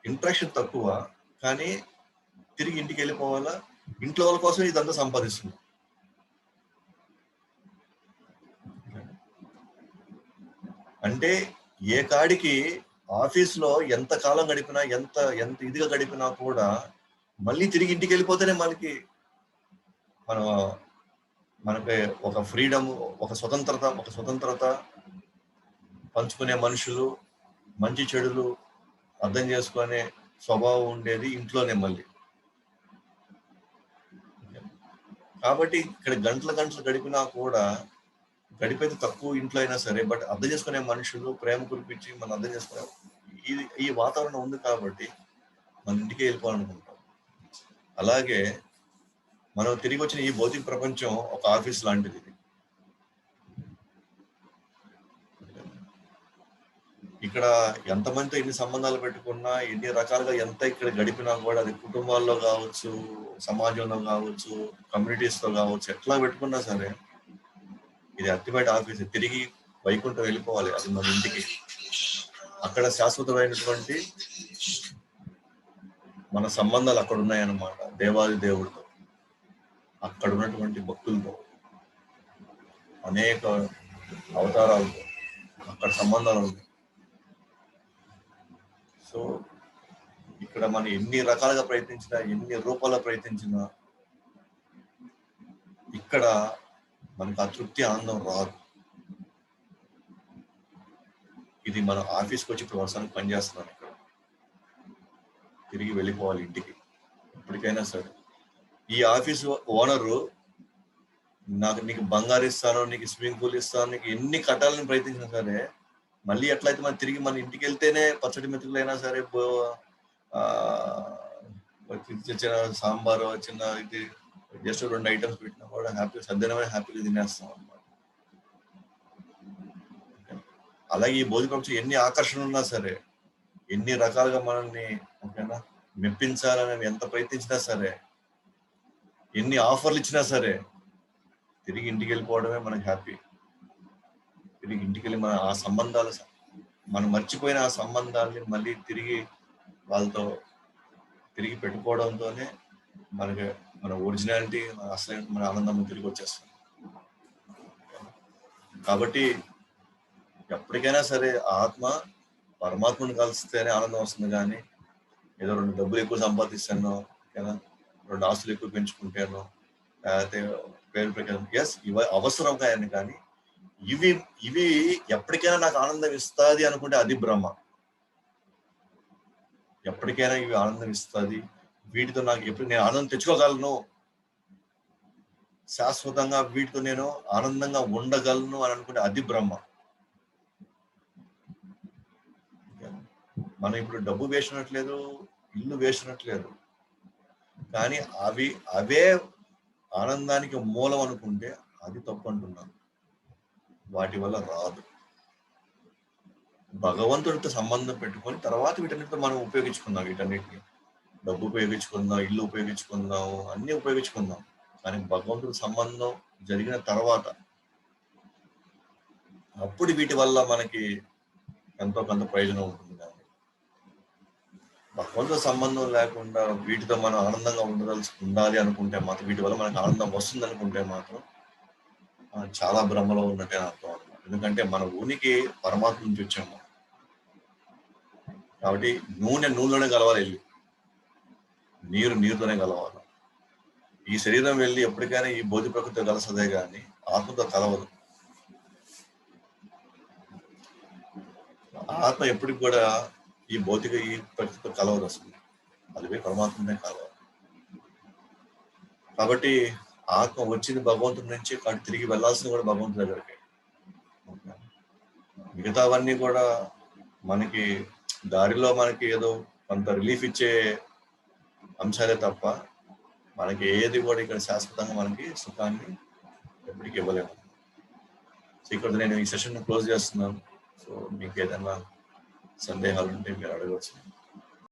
ఇంట్రాక్షన్ తక్కువ, కానీ తిరిగి ఇంటికి వెళ్ళిపోవాలా, ఇంట్లో వాళ్ళ కోసం ఇదంతా సంపాదిస్తుంది. అంటే ఏ కాడికి ఆఫీస్లో ఎంత కాలం గడిపినా, ఎంత ఇదిగా గడిపినా కూడా మళ్ళీ తిరిగి ఇంటికి వెళ్ళిపోతేనే మనకి ఒక ఫ్రీడమ్, ఒక స్వతంత్రత, పంచుకునే మనుషులు, మంచి చెడులు అర్థం చేసుకునే స్వభావం ఉండేది ఇంట్లోనే మళ్ళీ. కాబట్టి ఇక్కడ గంటలు గడిపినా కూడా, గడిపేది తక్కువ ఇంట్లో అయినా సరే, బట్ అర్థం చేసుకునే మనుషులు, ప్రేమ కురిపించి మనం అర్థం చేసుకునే ఈ వాతావరణం ఉంది కాబట్టి మన ఇంటికి వెళ్ళిపోవాలనుకుంటాం. అలాగే మనం తిరిగి వచ్చిన ఈ భౌతిక ప్రపంచం ఒక ఆఫీస్ లాంటిది. ఇక్కడ ఎంతమందితో ఎన్ని సంబంధాలు పెట్టుకున్నా, ఎన్ని రకాలుగా ఎంత ఇక్కడ గడిపినా కూడా, అది కుటుంబాల్లో కావచ్చు, సమాజంలో కావచ్చు, కమ్యూనిటీస్తో కావచ్చు, ఎట్లా పెట్టుకున్నా సరే ఇది అల్టిమేట్ ఆఫీస్. తిరిగి వైకుంఠం వెళ్ళిపోవాలి, అది మన ఇంటికి. అక్కడ శాశ్వతమైనటువంటి మన సంబంధాలు అక్కడ ఉన్నాయన్నమాట. దేవాది దేవుడితో, అక్కడ ఉన్నటువంటి భక్తులతో, అనేక అవతారాలతో అక్కడ సంబంధాలు ఉన్నాయి. సో ఇక్కడ మనం ఎన్ని రకాలుగా ప్రయత్నించినా, ఎన్ని రూపాల్లో ప్రయత్నించినా ఇక్కడ మనకు ఆ తృప్తి, ఆనందం రాదు. ఇది మన ఆఫీస్కి వచ్చి ఇప్పుడు వర్షానికి పనిచేస్తున్నాను, ఇక్కడ తిరిగి వెళ్ళిపోవాలి ఇంటికి ఎప్పటికైనా సరే. ఈ ఆఫీస్ ఓనరు నీకు బంగారు ఇస్తాను, నీకు స్విమ్మింగ్ పూల్ ఇస్తాను, నీకు ఎన్ని కట్టాలని ప్రయత్నించినా సరే మళ్ళీ ఎట్లయితే మనం తిరిగి మన ఇంటికి వెళ్తేనే పచ్చడి మెతుకులైనా సరే చిన్న సాంబారు చిన్న ఇది జస్ట్ 2 ఐటమ్స్ పెట్టినా కూడా హ్యాపీగా తినేస్తాం అన్నమాట. అలాగే ఈ భోజన ప్రపంచం ఎన్ని ఆకర్షణలు ఉన్నా సరే, ఎన్ని రకాలుగా మనల్ని ఓకేనా మెప్పించాలని ఎంత ప్రయత్నించినా సరే, ఎన్ని ఆఫర్లు ఇచ్చినా సరే, తిరిగి ఇంటికి వెళ్ళిపోవడమే మనకి హ్యాపీ. తిరిగి ఇంటికి వెళ్ళి మన ఆ సంబంధాలు, మనం మర్చిపోయిన ఆ సంబంధాలని మళ్ళీ తిరిగి వాళ్ళతో తిరిగి పెట్టుకోవడంతోనే మనకి మన ఒరిజినాలిటీ, అసలు మన ఆనందం తిరిగి వచ్చేస్తుంది. కాబట్టి ఎప్పటికైనా సరే ఆత్మ పరమాత్మను కలిస్తేనే ఆనందం వస్తుంది. కానీ ఏదో 2 డబ్బులు ఎక్కువ సంపాదిస్తానో, ఓకేనా 2 ఆస్తులు ఎక్కువ పెంచుకుంటానో, లేకపోతే పేరు ప్రకారం ఇవి అవసరం కానీ ఇవి ఎప్పటికైనా నాకు ఆనందం ఇస్తుంది అనుకుంటే అది భ్రమ. ఎప్పటికైనా ఇవి ఆనందం ఇస్తుంది, వీటితో నాకు ఎప్పుడు నేను ఆనందం తెచ్చుకోగలను, శాశ్వతంగా వీటితో నేను ఆనందంగా ఉండగలను అని అనుకుంటే అది భ్రమ. మనం ఇప్పుడు డబ్బు వేసినట్లేదు, ఇల్లు వేసినట్లేదు, కానీ అవే ఆనందానికి మూలం అనుకుంటే అది తప్పు అంటున్నాను. వాటి వల్ల రాదు. భగవంతుడితో సంబంధం పెట్టుకొని తర్వాత వీటన్నిటితో మనం ఉపయోగించుకుందాం. వీటన్నిటిని డబ్బు ఉపయోగించుకుందాం, ఇల్లు ఉపయోగించుకుందాం, అన్ని ఉపయోగించుకుందాం. కానీ భగవంతుడి సంబంధం జరిగిన తర్వాత అప్పుడు వీటి వల్ల మనకి ఎంతో కొంత ప్రయోజనం ఉంటుంది. కానీ భగవంతుడి సంబంధం లేకుండా వీటితో మనం ఆనందంగా ఉండాలి అనుకుంటే మాత్రం, వీటి వల్ల మనకు ఆనందం వస్తుంది అనుకుంటే మాత్రం చాలా భ్రమలో ఉన్నట్టే అర్థం అన్నమాట. ఎందుకంటే మన ఉనికి పరమాత్మ నుంచి వచ్చాము కాబట్టి నూనెలోనే కలవాలి, నీరుతోనే కలవాలి. ఈ శరీరం వెళ్ళి ఎప్పటికైనా ఈ భౌతిక ప్రకృతితో కలసదే కానీ ఆత్మతో కలవదు. ఆత్మ ఎప్పటికి కూడా ఈ ప్రకృతితో కలవదు, అసలు అది పరమాత్మనే కలవాలి. కాబట్టి ఆత్మ వచ్చింది భగవంతుడి నుంచి, కాబట్టి తిరిగి వెళ్ళాల్సింది కూడా భగవంతుడి దగ్గరికి. మిగతావన్నీ కూడా మనకి దారిలో మనకి ఏదో కొంత రిలీఫ్ ఇచ్చే అంశాలే తప్ప మనకి ఏది కూడా ఇక్కడ శాశ్వతంగా మనకి సుఖాన్ని ఎప్పటికీ ఇవ్వలేము. సో ఇక్కడ నేను ఈ సెషన్ క్లోజ్ చేస్తున్నాను. సో మీకు ఏదైనా సందేహాలు ఉంటే మీరు అడగవచ్చు.